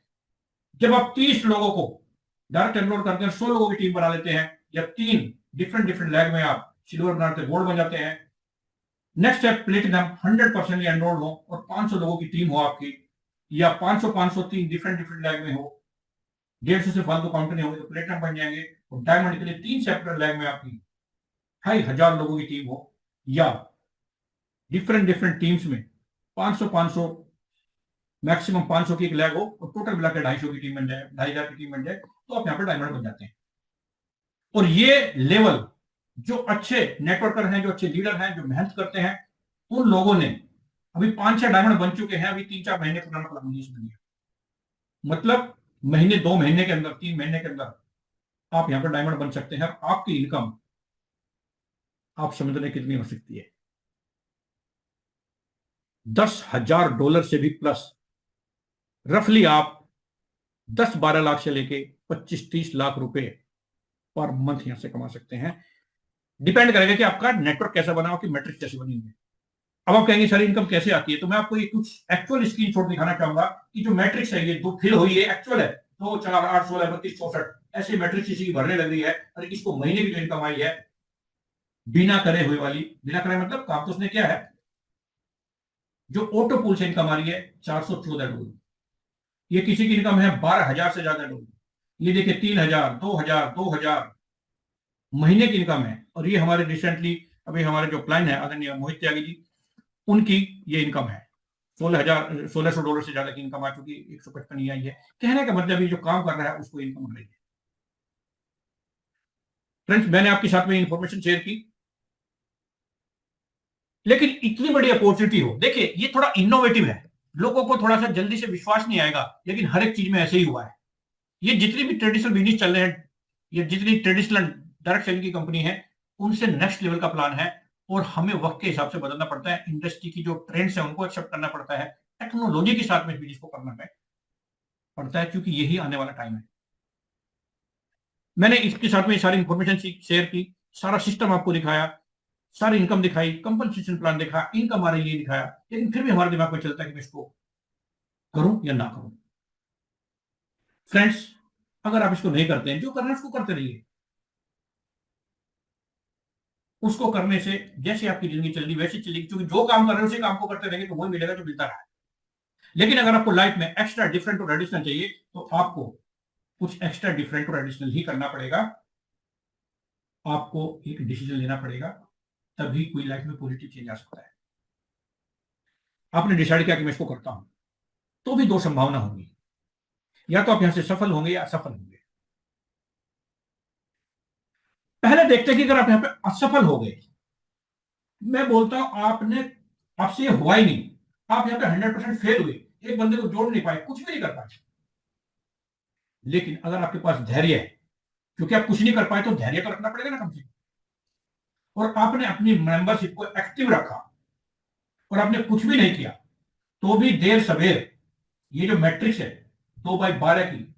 जब आप 30 लोगों को डायरेक्ट एनरोल करते हैं, 100 लोगों की टीम बना लेते हैं, या 3 डिफरेंट लैग में आप सिल्वर बनाते हैं, गोल्ड बन जाते हैं। नेक्स्ट है प्लेटिनम, 100% एनरोल हो और 500 लोगों की टीम हो आपकी, या 500 3 डिफरेंट लैग में हो, 150 से फालतू काउंटर नहीं होंगे तो प्लेटिनम बन जाएंगे। और डायमंड के लिए 3 सेपरेट लैग में आपकी 2,500 लोगों की टीम हो, या डिफरेंट टीम्स में 500 मैक्सिमम 500 की एक लैग हो और टोटल मिलाकर 250 की टीम बन जाए, 2,500 की टीम बन जाए, तो आप यहाँ पर डायमंड बन जाते हैं। और ये लेवल जो अच्छे नेटवर्कर हैं, जो अच्छे लीडर हैं, जो मेहनत करते हैं, उन लोगों ने अभी 5-6 डायमंड बन चुके हैं, अभी 3-4 महीने पुराना प्लान बन गया, मतलब महीने 2 महीने के अंदर, 3 महीने के अंदर आप यहां पर डायमंड बन सकते हैं। आपकी इनकम आप समझ रहे कितनी हो सकती है, $10,000 से भी प्लस, रफली आप 10-12 लाख से लेके 25-30 लाख रुपए पर मंथ यहां से कमा सकते हैं। डिपेंड करेगा कि आपका नेटवर्क कैसा बना, आपकी मैट्रिक्स कैसी बनी हुई है। अब आप कहेंगे सर इनकम कैसे आती है, तो मैं आपको ये कुछ एक्चुअल स्क्रीनशॉट दिखाना चाहूंगा कि जो मैट्रिक्स है ये जो फिल हुई है एक्चुअल है, 2 4 8 16 32 64 ऐसे मैट्रिक्स इसी की भरने लग रही है। और इसको महीने की जो इनकम आई है बिना करे हुए वाली, बिना करे मतलब काम तो उसने क्या है, जो ऑटो पूल से इनकम आ रही है $414, ये किसी की इनकम है $12,000 से ज्यादा डॉलर, ये देखिए 3,000 2,000 2,000 महीने की इनकम है। और ये हमारे रिसेंटली अभी हमारे जो क्लाइंट है आदरणीय मोहित त्यागी जी, उनकी ये इनकम है $16,000 से ज्यादा की इनकम आ चुकी है, 155 ये आई है। कहने का मतलब ये जो काम कर रहा है उसको इनकम आ रही है। फ्रेंड्स, मैंने आपके साथ में इंफॉर्मेशन शेयर की, लेकिन इतनी बड़ी अपॉर्चुनिटी हो, देखिए ये थोड़ा इनोवेटिव है, लोगों को थोड़ा सा जल्दी से विश्वास नहीं आएगा, लेकिन हर एक चीज में ऐसे ही हुआ है। ये जितनी भी ट्रेडिशनल बिजनेस चल रहे हैं, ये जितनी ट्रेडिशनल डायरेक्ट सेलिंग की कंपनी है, उनसे नेक्स्ट लेवल का प्लान है। और हमें वक्त के हिसाब से बदलना पड़ता है, इंडस्ट्री की जो ट्रेंड्स है उनको एक्सेप्ट करना पड़ता है, टेक्नोलॉजी के साथ में इस बिजनेस को करना पड़ता है, क्योंकि यही आने वाला टाइम है। मैंने इसके साथ में सारी इंफॉर्मेशन शेयर की, सारा सिस्टम आपको दिखाया, सारी इनकम दिखाई, कंपनसेशन प्लान देखा, इनकम आ रही है दिखाया, लेकिन फिर भी हमारे दिमाग में चलता है कि मैं इसको करूं या ना करूं। फ्रेंड्स, अगर आप इसको नहीं करते हैं, जो करना है उसको करते रहिए। उसको करने से जैसे आपकी जिंदगी चल रही वैसे चलेगी, क्योंकि जो काम कर रहे हो उसी काम को करते रहेंगे तो वही मिलेगा जो मिलता रहा है। लेकिन अगर आपको लाइफ में एक्स्ट्रा डिफरेंट और एडिशनल चाहिए तो आपको कुछ एक्स्ट्रा डिफरेंट और एडिशनल ही करना पड़ेगा, आपको एक डिसीजन लेना पड़ेगा, तभी कोई लाइफ में पॉजिटिव चेंज आ सकता है। आपने डिसाइड किया कि मैं इसको करता हूं, तो भी 2 संभावना होंगी, या तो आप यहां से सफल होंगे या असफल होंगे। पहले देखते हैं कि अगर आप यहां पे असफल हो गए, मैं बोलता हूं आपने, आपसे ये हुआ ही नहीं, आप यहां पे 100% फेल हुए, एक बंदे को जोड़ नहीं पाए, कुछ भी नहीं कर पाए। लेकिन अगर आपके पास धैर्य है, क्योंकि आप कुछ नहीं कर पाए तो धैर्य तो रखना पड़ेगा ना कम से कम, और आपने अपनी मेंबरशिप को एक्टिव रखा और आपने कुछ भी नहीं किया, तो भी देर सवेर ये जो मैट्रिक्स है 2/12 की,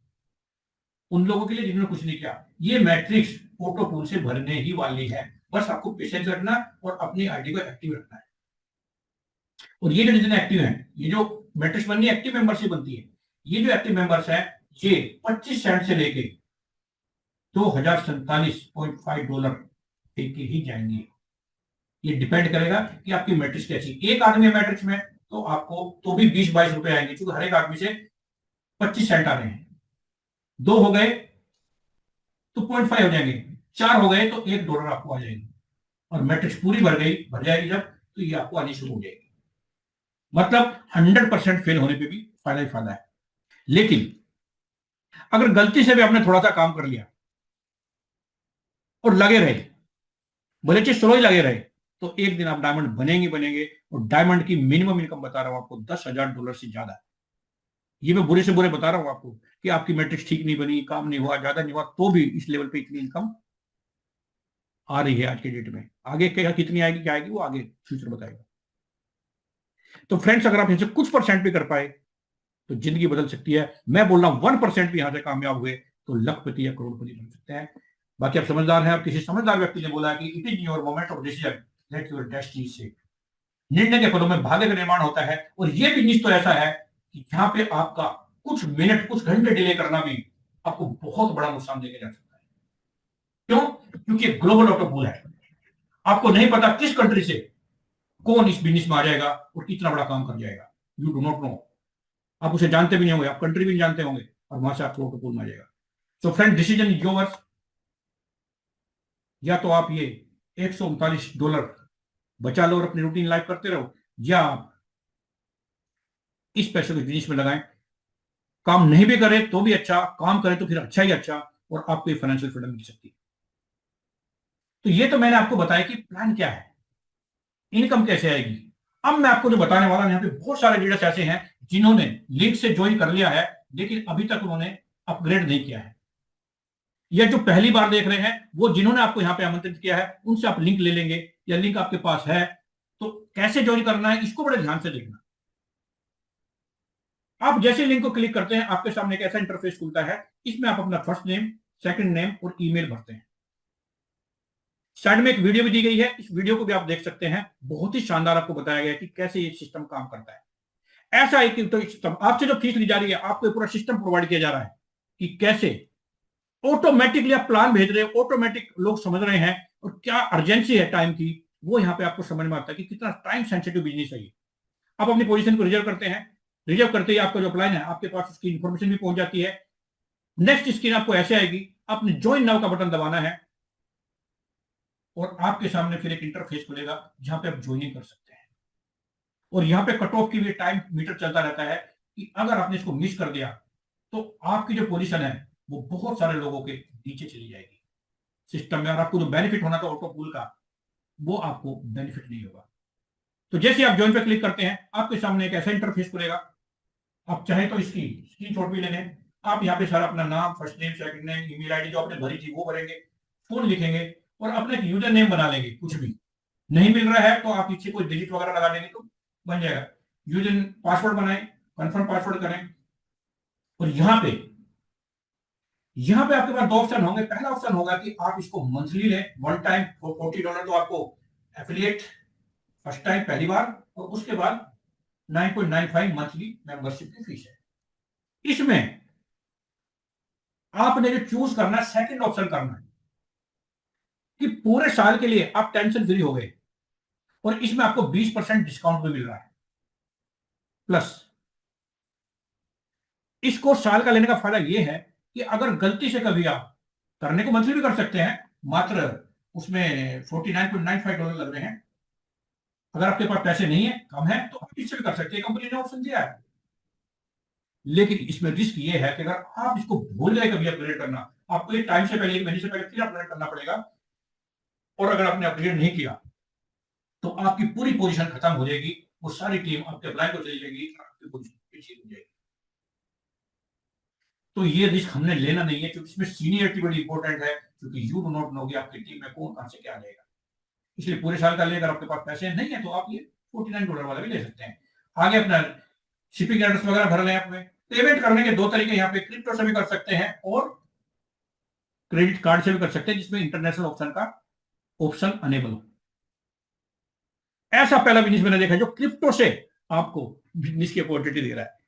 उन लोगों के लिए जिन्होंने कुछ नहीं किया, ये मैट्रिक्स फोटो पूल से भरने ही वाली है। बस आपको पेशेंस रखना और अपनी आईडी को एक्टिव रखना है। और ये जो जितने एक्टिव हैं, ये जो मैट्रिक्स बननी एक्टिव मेंबरशिप बनती है, ये जो एक्टिव मेंबर्स हैं ये 25 सेंट से लेके $2047.5 देके ही जाएंगे। ये डिपेंड करेगा कि आपकी मैट्रिक्स कैसी। एक आदमी मैट्रिक्स में तो आपको तो भी 20-22 रुपए आएंगे, क्योंकि हर एक आदमी से 25 सेंट आ रहे हैं। 2 हो गए तो 0.5 हो जाएंगे, 4 हो गए तो $1 आपको आ जाएगी, और मैट्रिक्स पूरी भर जाएगी जब, तो ये आपको आनी शुरू हो जाएगी। मतलब 100% फेल होने पे भी फायदा ही फायदा है। लेकिन अगर गलती से भी आपने थोड़ा सा काम कर लिया और लगे रहे, भले चीज स्लो ही लगे रहे, तो एक दिन आप डायमंड बनेंगे। और डायमंड की मिनिमम इनकम बता रहा हूं आपको $10,000 से ज्यादा है। ये मैं बुरे से बुरे बता रहा हूं आपको कि आपकी मैट्रिक्स ठीक नहीं बनी, काम नहीं हुआ, ज्यादा नहीं हुआ, तो भी इस लेवल पे इतनी इनकम आ रही है आज के डेट में। आगे क्या कितनी आएगी, क्या आएगी, वो आगे फ्यूचर बताएगा। तो फ्रेंड्स, अगर आप इनसे कुछ परसेंट भी कर पाए तो जिंदगी बदल सकती है। मैं बोल रहा हूं 1% भी यहां से कामयाब हुए तो लखपति या करोड़पति बन सकते हैं। बाकी आप समझदार हैं, और किसी समझदार व्यक्ति ने बोला कि it is your moment of decision let your destiny से। निर्णय के पलों में भाग्य का निर्माण होता है, और यह बिजनेस तो ऐसा है कि जहां पे आपका कुछ मिनट कुछ घंटे डिले करना भी आपको बहुत बड़ा नुकसान देके जा सकता है। क्यों? क्योंकि ग्लोबल ऑटो पूल है। आपको नहीं पता किस कंट्री से कौन इस बिजनेस में आ जाएगा और कितना बड़ा काम कर जाएगा। You do not know. आप उसे जानते भी नहीं होंगे, आप कंट्री भी नहीं जानते होंगे, और वहां से आपको ऑटो पूल में आ जाएगा। तो फ्रेंड, डिसीजन योर्स। या तो आप ये $139 बचा लो और अपनी रूटीन लाइफ करते रहो, या आप इस पैसे को बिजनेस में लगाएं। काम नहीं भी करे तो भी अच्छा, काम करें तो फिर अच्छा ही अच्छा, और आपको फाइनेंशियल फ्रीडम मिल सकती है। तो ये तो मैंने आपको बताया कि प्लान क्या है, इनकम कैसे आएगी। अब मैं आपको जो बताने वाला हूं, यहाँ पे बहुत सारे लीडर्स ऐसे हैं जिन्होंने लिंक से ज्वाइन कर लिया है, लेकिन अभी तक उन्होंने अपग्रेड नहीं किया है। या जो पहली बार देख रहे हैं, वो जिन्होंने आपको यहाँ पे आमंत्रित किया है, उनसे आप लिंक ले लेंगे, या लिंक आपके पास है तो कैसे ज्वाइन करना है इसको बड़े ध्यान से देखना। आप जैसे लिंक को क्लिक करते हैं, आपके सामने एक ऐसा इंटरफेस खुलता है। इसमें आप अपना फर्स्ट नेम, सेकंड नेम और ईमेल भरते हैं। साइड में एक वीडियो भी दी गई है, इस वीडियो को भी आप देख सकते हैं। बहुत ही शानदार आपको बताया गया है कि कैसे ये सिस्टम काम करता है। ऐसा एक तो सिस्टम, आपसे जो फीस ली जा रही है, आपको पूरा सिस्टम प्रोवाइड किया जा रहा है कि कैसे ऑटोमेटिकली आप प्लान भेज रहे हो, ऑटोमेटिक लोग समझ रहे हैं, और क्या अर्जेंसी है टाइम की, वो यहाँ पे आपको समझ में आता है कि कितना टाइम सेंसिटिव बिजनेस है ये। आप अपनी पोजीशन को रिजर्व करते हैं, रिजर्व करते ही आपका जो प्लान है आपके पास उसकी इंफॉर्मेशन भी पहुंच जाती है। नेक्स्ट स्क्रीन आपको ऐसे आएगी, आपने ज्वाइन नाउ का बटन दबाना है, और आपके सामने फिर एक इंटरफेस खुलेगा जहां पे आप ज्वाइनिंग कर सकते हैं। और यहाँ पे कट ऑफ की भी टाइम मीटर चलता रहता है कि अगर आपने इसको मिस कर दिया तो आपकी जो पोजीशन है वो बहुत सारे लोगों के नीचे चली जाएगी सिस्टम में, और आपको जो बेनिफिट होना था ऑटो पूल का, वो आपको बेनिफिट नहीं होगा। तो जैसे आप ज्वाइन पे क्लिक करते हैं, आपके सामने एक ऐसा इंटरफेस खुलेगा। आप चाहे तो इसकी स्क्रीनशॉट भी ले लें। आप यहाँ पे सारा अपना नाम, first name, second name, email ID जो आपने भरी थी वो भरेंगे, फोन लिखेंगे, और अपने एक यूजर नेम बना लेंगे। कुछ भी नहीं मिल रहा है तो आप पीछे कोई डिजिट वगैरह लगा देंगे तो बन जाएगा। यूजर पासवर्ड बनाएं, कंफर्म पासवर्ड करें, और यहाँ पे आपके पास 2 ऑप्शन होंगे। पहला ऑप्शन होगा कि आप इसको मंथली लें, वन टाइम $40 तो आपको एफिलिएट फर्स्ट टाइम पहली बार, और उसके बाद 9.95 मंथली मेंबरशिप की फीस है। इसमें आपने जो चूज करना है, सेकंड ऑप्शन करना है कि पूरे साल के लिए आप टेंशन फ्री हो गए, और इसमें आपको 20% डिस्काउंट भी मिल रहा है। प्लस इसको साल का लेने का फायदा यह है कि अगर गलती से कभी आप करने को मंथली भी कर सकते हैं, मात्र उसमें $49.95 लग रहे हैं। अगर आपके पास पैसे नहीं है, कम है, तो आप इससे भी कर सकते हैं, कंपनी ने ऑप्शन दिया है। लेकिन इसमें रिस्क ये है कि अगर आप इसको भूल गए कभी अपग्रेड करना, आपको ये टाइम से पहले, 1 महीने से पहले फिर अपग्रेड करना पड़ेगा, और अगर आपने अपग्रेड नहीं किया तो आपकी पूरी पोजीशन खत्म हो जाएगी, वो सारी टीम आपके अप्लाई को चली जाएगी, आपकी पोजीशन चीज हो जाएगी। तो ये रिस्क हमने लेना नहीं है, क्योंकि इसमें सीनियरिटी बड़ी इंपॉर्टेंट है, क्योंकि यू डू नॉट नो कि आपकी टीम में कौन कहां से क्या लेगा। इसलिए पूरे साल का लेकर आपके पास पैसे नहीं है तो आप ये $49 वाला भी ले सकते हैं। आगे अपना शिपिंग एड्रेस वगैरह भर लें। अपने पेमेंट करने के दो तरीके यहाँ पे, क्रिप्टो से भी कर सकते हैं और क्रेडिट कार्ड से भी कर सकते हैं, जिसमें इंटरनेशनल ऑप्शन का ऑप्शन अनेबल हो। ऐसा पहला बिजनेस मैंने देखा जो क्रिप्टो से आपको बिजनेस की अपॉर्चुनिटी दे रहा है।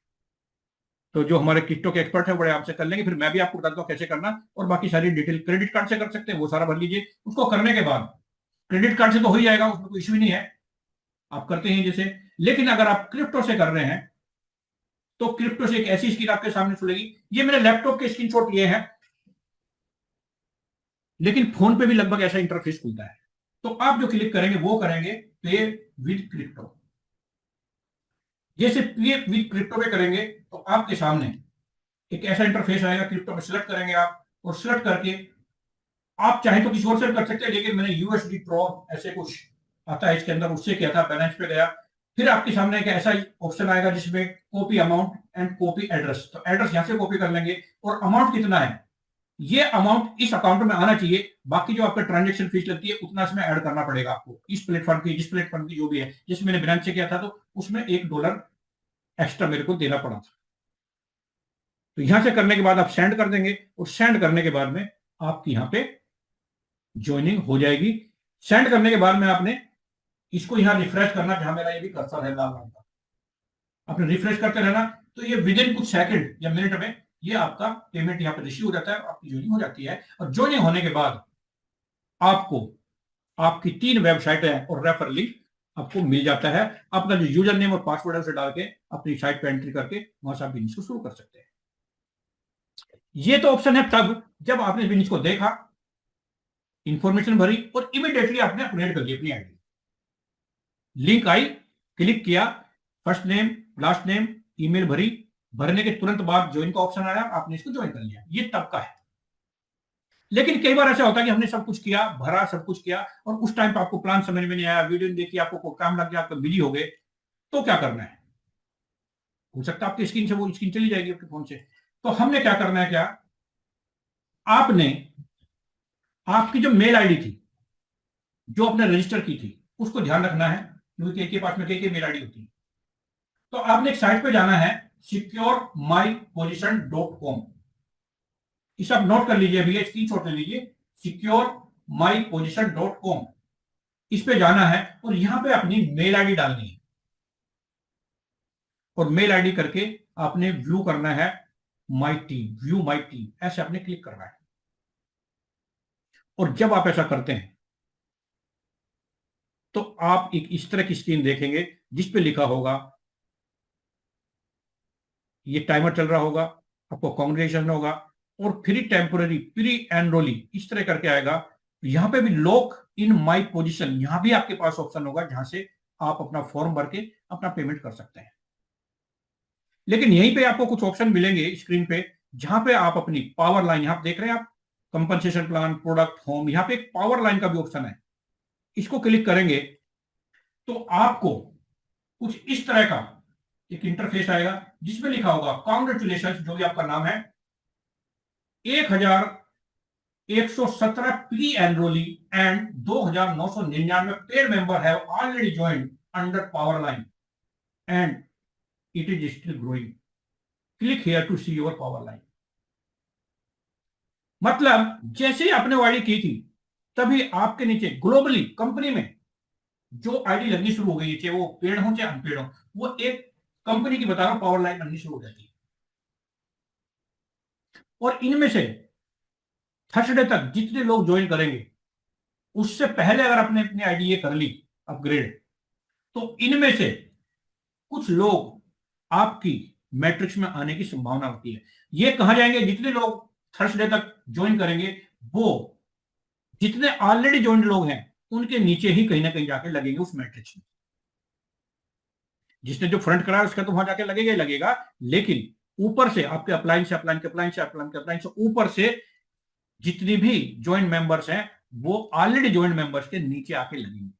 तो जो हमारे क्रिप्टो के एक्सपर्ट है बड़े आपसे कर लेंगे, फिर मैं भी आपको बताता हूँ कैसे करना, और बाकी सारी डिटेल क्रेडिट कार्ड से कर सकते हैं, वो सारा भर लीजिए। उसको करने के बाद क्रेडिट कार्ड से तो हो ही जाएगा, उसमें कोई इश्यू नहीं है, आप करते हैं जैसे। लेकिन अगर आप क्रिप्टो से कर रहे हैं तो क्रिप्टो से एक ऐसी स्क्रीन आपके सामने खुलेगी। ये मेरे लैपटॉप के स्क्रीनशॉट लिए हैं, लेकिन फोन पे भी लगभग ऐसा इंटरफेस खुलता है। तो आप जो क्लिक करेंगे वो करेंगे पे विद क्रिप्टो। जैसे पे विद क्रिप्टो पे करेंगे तो आपके सामने एक ऐसा इंटरफेस आएगा। क्रिप्टो पे सिलेक्ट करेंगे आप, और सिलेक्ट करके आप चाहे तो किसी और से कर सकते हैं, लेकिन मैंने यूएसडी प्रो ऐसे कुछ आता है इसके अंदर, उससे किया था। बैलेंस पे गया, फिर आपके सामने एक ऐसा ऑप्शन आएगा जिसमें copy amount and copy address. तो एड्रेस यहां से कॉपी कर लेंगे, और अमाउंट कितना है ये अमाउंट इस अकाउंट में आना चाहिए। बाकी जो आपका ट्रांजेक्शन फीस लगती है उतना इसमें ऐड करना पड़ेगा आपको, इस प्लेटफॉर्म की, जिस प्लेटफॉर्म की जो भी है। जैसे मैंने ब्रांच से किया था तो उसमें $1 एक्स्ट्रा मेरे को देना पड़ा था। तो यहां से करने के बाद आप सेंड कर देंगे, और सेंड करने के बाद में आपकी यहां पे ज्वाइनिंग हो जाएगी। सेंड करने के बाद में आपने इसको यहां रिफ्रेश करना, जहां मेरा ये भी कर्सर है लाल रंग का, आपने रिफ्रेश करते रहना। तो ये विद इन कुछ सेकंड या मिनट में ये आपका पेमेंट यहाँ पे रिसीव हो जाता है, आपकी ज्वाइनिंग हो जाती है। और ज्वाइनिंग होने के बाद आपको आपकी 3 वेबसाइट है और रेफर लिंक आपको मिल जाता है। अपना जो यूजर नेम और पासवर्ड है उसे डाल के अपनी साइट पे एंट्री करके वहां से आप बिजनेस को शुरू कर सकते हैं। ये तो ऑप्शन है तब जब आपने बिजनेस को देखा, इंफॉर्मेशन भरी और इमीडिएटली आपने अपडेट कर दी अपनी आईडी। लिंक आई, क्लिक किया, first name last name email भरी, भरने के तुरंत बाद ज्वाइन का ऑप्शन आया, आपने इसको ज्वाइन कर लिया। ये तब का है। लेकिन कई बार ऐसा होता है कि हमने सब कुछ किया, भरा, सब कुछ किया, और उस टाइम पर आपको प्लान समझ में नहीं आया, वीडियो नहीं देखी, आपको कोई काम लग गया, आप बिजी हो गए, तो क्या करना है? हो सकता है आपकी स्क्रीन से वो स्क्रीन चली जाएगी आपके फोन से। तो हमने क्या करना है, क्या आपने आपकी जो मेल आईडी थी जो आपने रजिस्टर की थी उसको ध्यान रखना है, क्योंकि कई के पास में कई मेल आईडी होती है। तो आपने एक साइट पे जाना है securemyposition.com। इस आप नोट कर लीजिए भैया, स्क्रीनशॉट ले लीजिए, securemyposition.com। इस पे जाना है और यहां पे अपनी मेल आईडी डालनी है, और मेल आईडी करके आपने व्यू करना है my team, view my team, ऐसे आपने क्लिक करना है। और जब आप ऐसा करते हैं तो आप एक इस तरह की स्क्रीन देखेंगे जिस पे लिखा होगा, ये टाइमर चल रहा होगा, आपको कांग्रेचुलेशन होगा, और फ्री टेम्पोररी प्री एनरोली इस तरह करके आएगा। यहां पे भी लॉक इन माई पोजीशन, यहां भी आपके पास ऑप्शन होगा जहां से आप अपना फॉर्म भर के अपना पेमेंट कर सकते हैं। लेकिन यहीं पे आपको कुछ ऑप्शन मिलेंगे स्क्रीन पे, जहां पे आप अपनी पावर लाइन, यहां देख रहे हैं आप, कंपनसेशन प्लान, प्रोडक्ट, होम, यहां पे एक पावर लाइन का भी ऑप्शन है। इसको क्लिक करेंगे तो आपको कुछ इस तरह का एक इंटरफेस आएगा जिसमें लिखा होगा कांग्रेचुलेशन, जो भी आपका नाम है, 1117 pre enrollee and 2999 paid member have already joined under power line and it is still growing, click here to see your power line. मतलब जैसे ही आपने वो आईडी की थी तभी आपके नीचे ग्लोबली कंपनी में जो आईडी लगनी शुरू हो गई, चाहे वो पेड हो चाहे अनपेड हो, वो एक कंपनी की बता रहा हूं पावर लाइन बननी शुरू हो जाती है। और इनमें से थर्सडे तक जितने लोग ज्वाइन करेंगे, उससे पहले अगर आपने अपनी आईडी ये कर ली अपग्रेड, तो इनमें से कुछ लोग आपकी मैट्रिक्स में आने की संभावना होती है। ये कहा जाएंगे जितने लोग थर्सडे तक ज्वाइन करेंगे, वो जितने ऑलरेडी ज्वाइन लोग हैं उनके नीचे ही कहीं ना कहीं जाके लगेंगे उस मैट्रिक्स में। जिसने जो फ्रंट कराया उसका तो वहां जाके लगेगा ही लगेगा, लेकिन ऊपर से आपके अपलाइन से अपलाइन के अपलाइन से अपलाइन के अपलाइन से ऊपर से जितनी भी ज्वाइंट मेंबर्स हैं वो ऑलरेडी ज्वाइंट मेंबर्स के नीचे आके लगेंगे।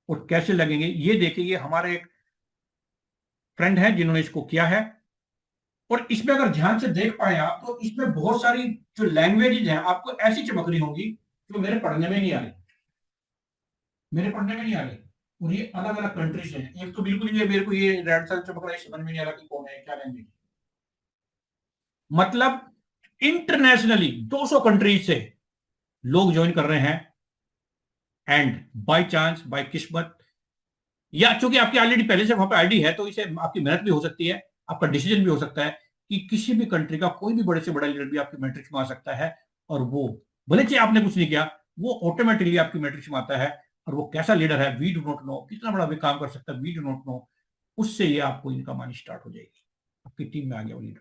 और कैसे लगेंगे ये देखिए, हमारे एक फ्रेंड हैं जिन्होंने इसको किया है। और इसमें अगर ध्यान से देख पाए आप तो इसमें बहुत सारी जो लैंग्वेजेज हैं आपको ऐसी चमक रही होंगी जो मेरे पढ़ने में नहीं आ रही, मेरे पढ़ने में नहीं आ रही। और ये अलग अलग कंट्रीज हैं। एक तो बिल्कुल ये मेरे को ये रेड सेल चमक रहा है, समझ में नहीं आ रहा कि कौन है, क्या लैंग्वेज। मतलब इंटरनेशनली 200 कंट्रीज से लोग ज्वाइन कर रहे हैं। एंड बाय चांस, बाय किस्मत, या चूंकि आपकी ऑलरेडी पहले से वहां पे आईडी है तो इसे आपकी मेहनत भी हो सकती है, आपका डिसीजन भी हो सकता है कि किसी भी कंट्री का कोई भी बड़े से बड़ा लीडर भी आपकी मैट्रिक्स में आ सकता है। और वो भले से आपने कुछ नहीं किया, वो ऑटोमेटिकली आपकी मैट्रिक्स में आता है। और वो कैसा लीडर है वी डू नॉट नो, कितना बड़ा भी काम कर सकता है वी डू नॉट नो। उससे ये आपको इनकम आनी स्टार्ट हो जाएगी, आपकी टीम में आ गया वो लीडर।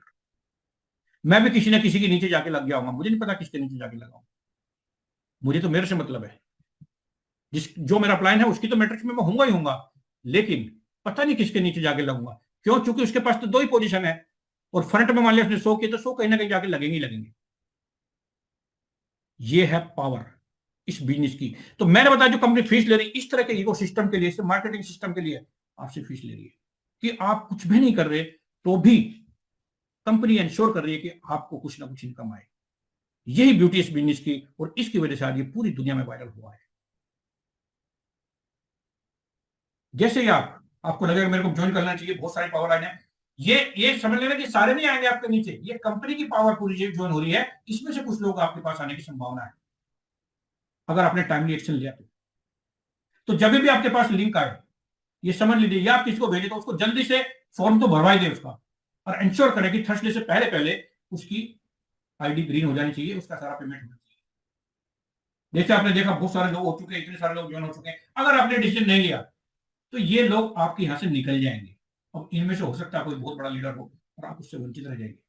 मैं भी किसी ना किसी के नीचे जाके लग गया हूँ, मुझे नहीं पता किसके नीचे जाके लगा हूं। मुझे तो मेरे से मतलब है, जिस जो मेरा प्लान है उसकी तो मैट्रिक्स में मैं होऊंगा ही होऊंगा, लेकिन पता नहीं किसके नीचे जाके लगूंगा। क्यों? चूंकि उसके पास तो दो ही पोजीशन है, और फ्रंट में मान लिया उसने 100 किए तो 100 कहीं ना कहीं जाके लगेंगे ही लगेंगे। ये है पावर इस बिजनेस की। तो मैंने बताया जो कंपनी फीस ले रही इस तरह के इको सिस्टम के लिए, मार्केटिंग सिस्टम के लिए आपसे फीस ले रही है कि आप कुछ भी नहीं कर रहे तो भी कंपनी इंश्योर कर रही है कि आपको कुछ ना कुछ इनकम आए। यही ब्यूटी इस बिजनेस की, और इसकी वजह से आज ये पूरी दुनिया में वायरल हुआ है। जैसे ही आपको लगेगा मेरे को ज्वाइन करना चाहिए, बहुत सारी पावर लाइन है, ये समझ लेना कि सारे नहीं आएंगे आपके नीचे, ये कंपनी की पावर पूरी ज्वाइन हो रही है, इसमें से कुछ लोग आपके पास आने की संभावना है अगर आपने टाइमली एक्शन लिया तो जब भी आपके पास लिंक आए ये समझ लीजिए, या आप किसी को भेजे तो उसको जल्दी से फॉर्म तो भरवा ही दे उसका, और इंश्योर करें कि थर्सडे से पहले पहले उसकी आईडी ग्रीन हो जानी चाहिए, उसका सारा पेमेंट होना चाहिए। जैसे आपने देखा बहुत सारे लोग हो चुके हैं, इतने सारे लोग ज्वाइन हो चुके हैं, अगर आपने डिसीजन नहीं लिया तो ये लोग आपके यहां से निकल जाएंगे। अब इनमें से हो सकता है कोई बहुत बड़ा लीडर हो और आप उससे वंचित रह जाएंगे,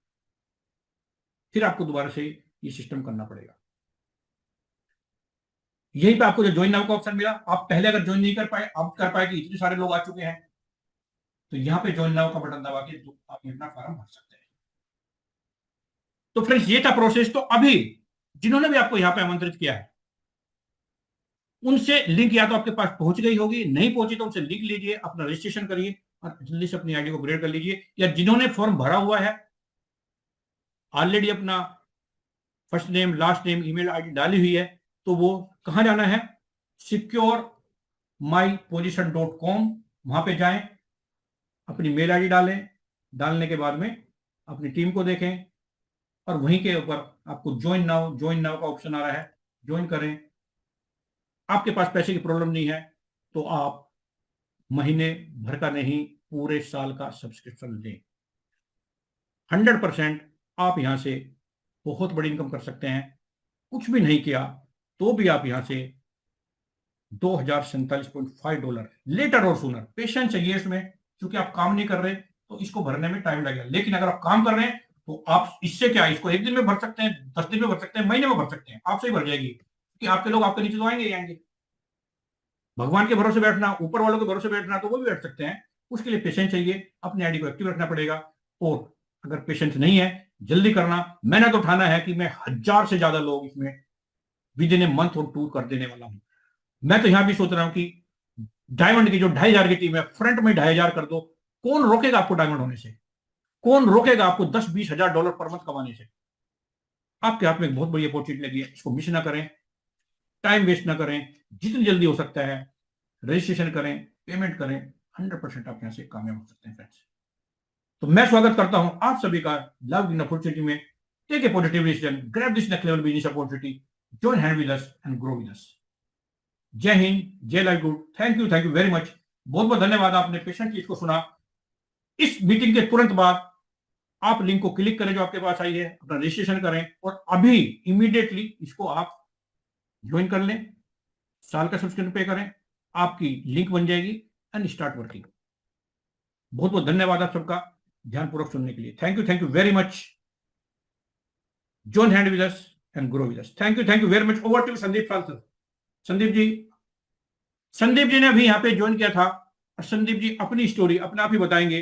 फिर आपको दोबारा से ये सिस्टम करना पड़ेगा। यहीं पे आपको जो ज्वाइन नाउ का ऑप्शन मिला, आप पहले अगर ज्वाइन नहीं कर पाए, अब कर पाए कि इतने सारे लोग आ चुके हैं, तो यहाँ पे ज्वाइन नाउ का बटन दबा के आप अपना फॉर्म भर सकते हैं। तो फ्रेंड्स ये था प्रोसेस। तो अभी जिन्होंने भी आपको यहाँ पे आमंत्रित किया है उनसे लिंक या तो आपके पास पहुंच गई होगी, नहीं पहुंची तो उनसे लिंक लीजिए, अपना रजिस्ट्रेशन करिए और जल्दी से अपनी आईडी को अपग्रेड कर लीजिए। या जिन्होंने फॉर्म भरा हुआ है ऑलरेडी, अपना first name last name email ID डाली हुई है, तो वो कहां जाना है, securemyposition.com, वहां पे जाएं, अपनी मेल आईडी डालें, डालने के बाद में अपनी टीम को देखें, और वहीं के ऊपर आपको ज्वाइन नाउ का ऑप्शन आ रहा है, ज्वाइन करें। आपके पास पैसे की प्रॉब्लम नहीं है तो आप महीने भर का नहीं, पूरे साल का सब्सक्रिप्शन लें। 100% आप यहां से बहुत बड़ी इनकम कर सकते हैं। कुछ भी नहीं किया तो भी आप यहां से $2,047.5 लेटर और सूनर। पेशेंस चाहिए इसमें, क्योंकि आप काम नहीं कर रहे तो इसको भरने में टाइम लगेगा। लेकिन अगर आप काम कर रहे हैं तो आप इससे क्या, इसको एक दिन में भर सकते हैं, 10 दिन में भर सकते हैं, महीने में भर सकते हैं, आपसे ही भर जाएगी, क्योंकि आपके लोग आपके नीचे तो आएंगे ही आएंगे। भगवान के भरोसे बैठना, ऊपर वालों के भरोसे बैठना, तो वो भी बैठ सकते हैं। उसके लिए पेशेंस चाहिए, अपनी आईडी को एक्टिव रखना पड़ेगा। और अगर पेशेंस नहीं है, जल्दी करना, मेहनत उठाना है कि मैं 1000 से ज्यादा लोग इसमें विद इन ए मंथ और 2 कर देने वाला हूं। मैं तो यहां भी सोच रहा हूं कि डायमंड की जो 2500 की टीम है, फ्रंट में 2500 कर दो। कौन रोकेगा आपको डायमंड होने से? कौन रोकेगा आपको $10-20 हजार पर मंथ कमाने से? आपके हाथ में एक बहुत बड़ी अपॉर्चुनिटी लगी है, इसको मिस ना करें, टाइम वेस्ट ना करें, जितनी जल्दी हो सकता है रजिस्ट्रेशन करें, पेमेंट करें। 100% आप यहां से कामयाब हो सकते हैं फ्रेंड्स। तो मैं स्वागत करता हूं आप सभी का लव इन अपॉर्चुनिटी में। Take a positive decision, grab this next level business opportunity, join hand with us and grow with us. जय हिंद, जय life good, thank you very much. बहुत बहुत धन्यवाद, आपने पेशेंटली इसको सुना। इस मीटिंग के तुरंत बाद आप लिंक को क्लिक करें जो आपके पास आई है, अपना रजिस्ट्रेशन करें, और अभी इमीडिएटली इसको आप ज्वाइन कर लें, साल का सब्सक्रिप्शन पे करें, आपकी लिंक बन जाएगी एंड स्टार्ट वर्किंग। बहुत बहुत धन्यवाद आप सबका ध्यानपूर्वक सुनने के लिए। Thank you very much. Join hand with us and grow with us. Thank you very much. Over to Sandeep Francis. Sandeep ji ने अभी यहाँ पे ज्वाइन किया था, और संदीप जी अपनी स्टोरी अपने आप ही बताएंगे।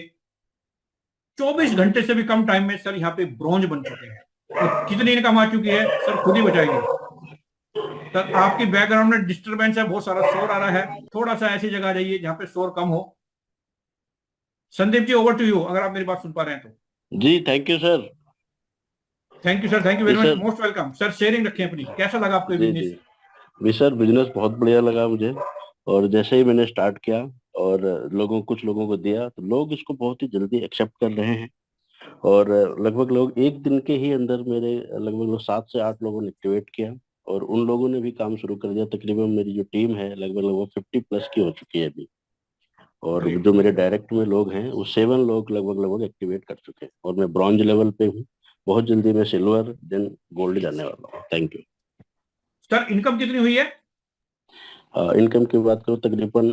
24 घंटे से भी कम टाइम में सर यहाँ पे ब्रॉन्ज बन चुके हैं, तो कितनी इनकम आ चुकी है सर खुद ही बताएंगे। सर आपकी बैकग्राउंड में डिस्टरबेंस है, बहुत सारा शोर आ रहा है, थोड़ा सा ऐसी जगह जाइए जहां पे शोर कम हो। Sandeep ji, over to you, अगर आप मेरी बात सुन पा रहे हैं तो। जी thank you sir. Thank you sir, thank you जी very much, sir. Most welcome sir. Sharing रखें अपनी, कैसा लगा आपको जी जी। बिजनेस? जी सर, बिजनेस बहुत बढ़िया लगा मुझे। और जैसे ही मैंने स्टार्ट किया और कुछ लोगों को दिया तो लोग इसको बहुत ही जल्दी एक्सेप्ट कर रहे हैं। और लगभग लोग एक दिन के ही अंदर मेरे लगभग लोग 7 से 8 लोगों ने एक्टिवेट किया। और उन लोगों ने भी काम शुरू कर दिया। तकरीबन मेरी जो टीम है लगभग लगभग 50+ की हो चुकी है अभी। और ग्रेट जो मेरे ग्रेट। डायरेक्ट में लोग हैं वो 7 लोग लगभग लगभग एक्टिवेट कर चुके हैं। और मैं ब्रॉन्ज लेवल पे हूँ। बहुत जल्दी मैं सिल्वर देन गोल्ड जाने वाला हूँ। Thank you. सर इनकम कितनी हुई है? इनकम की बात करूँ तकरीबन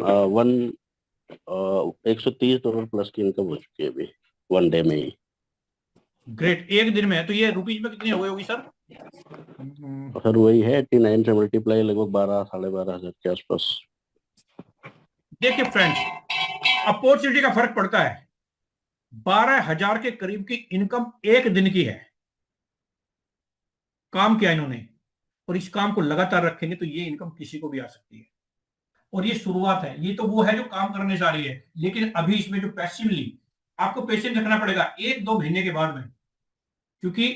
130 डॉलर प्लस की इनकम हो चुकी है अभी 1 डे में ही। ग्रेट, एक दिन में है तो ये रुपीज में कितनी हो गई होगी सर? और सर वही है 89 से मल्टीप्लाई लगभग 12 साढ़े 12 हज़ार के आसपास। देखिए फ्रेंड्स, अपॉर्चुनिटी का फर्क पड़ता है। 12,000 के करीब की इनकम एक दिन की है। काम किया इन्होंने, और इस काम को लगातार रखेंगे तो ये इनकम किसी को भी आ सकती है। और ये शुरुआत है, ये तो वो है जो काम करने जा रही है, लेकिन अभी इसमें जो पैसिवली आपको पेशेंस रखना पड़ेगा 1-2 महीने के बाद में। क्योंकि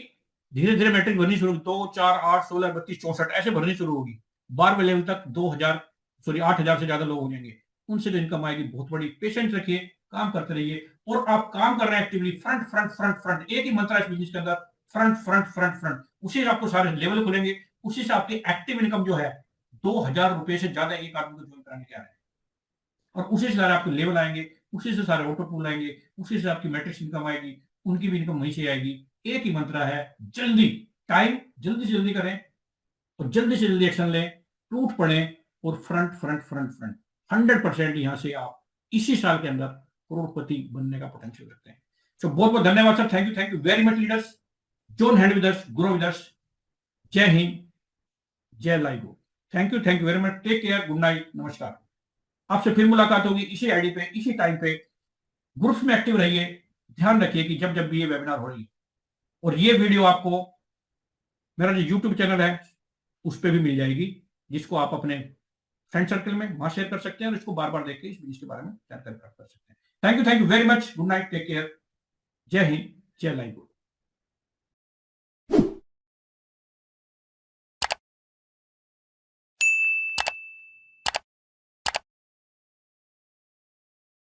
धीरे धीरे मैट्रिक भरनी शुरू होगी, 2, 4, 8, 16, 32, 64 ऐसे भरनी शुरू होगी। 12वें लेवल तक 2,000, सॉरी 8,000 से ज्यादा लोग हो जाएंगे। उनसे जो इनकम आएगी बहुत बड़ी। पेशेंस रखिए, काम करते रहिए, और आप काम कर रहे हैं actively. Front front front front, एक ही मंत्र है इस बिजनेस के अंदर, फ्रंट फ्रंट फ्रंट फ्रंट। उसी से आपको सारे लेवल खुलेंगे, उसी से आपकी एक्टिव इनकम जो है 2,000 रुपए से ज्यादा एक आदमी को ज्वाइन कराने के आ रहे हैं। और उसी से सारे आपके लेवल आएंगे, उसी से सारे ऑटो पूल आएंगे, उसी से आपकी मैट्रिक्स इनकम आएगी, उनकी भी इनकम वहीं से आएगी। एक ही मंत्र है, जल्दी, टाइम जल्दी से जल्दी करें, और जल्दी से जल्दी एक्शन लें, टूट पड़े, और फ्रंट फ्रंट फ्रंट फ्रंट। 100% यहां से आप इसी साल के अंदर करोड़पति बनने का पोटेंशियल रखते हैं। तो बहुत बहुत धन्यवाद sir, thank you very much leaders. Join hand with us, grow with us. जय हिंद, जय लाइगो। Thank you very much, take care, good night, नमस्कार। आपसे फिर मुलाकात होगी इसी आईडी पे, इसी टाइम पे। ग्रुप्स में एक्टिव रहिए। ध्यान रखिए कि जब जब भी ये वेबिनार हो रही है, और ये वीडियो आपको मेरा जो यूट्यूब चैनल है उस पर भी मिल जाएगी, जिसको आप अपने फ्रेंड सर्कल में वहां शेयर कर सकते हैं, और इसको बार बार देख के इस बिजनेस के बारे में जानकारी प्राप्त कर सकते हैं। Thank you very much, good night, take care, जय हिंद, जय लाइव।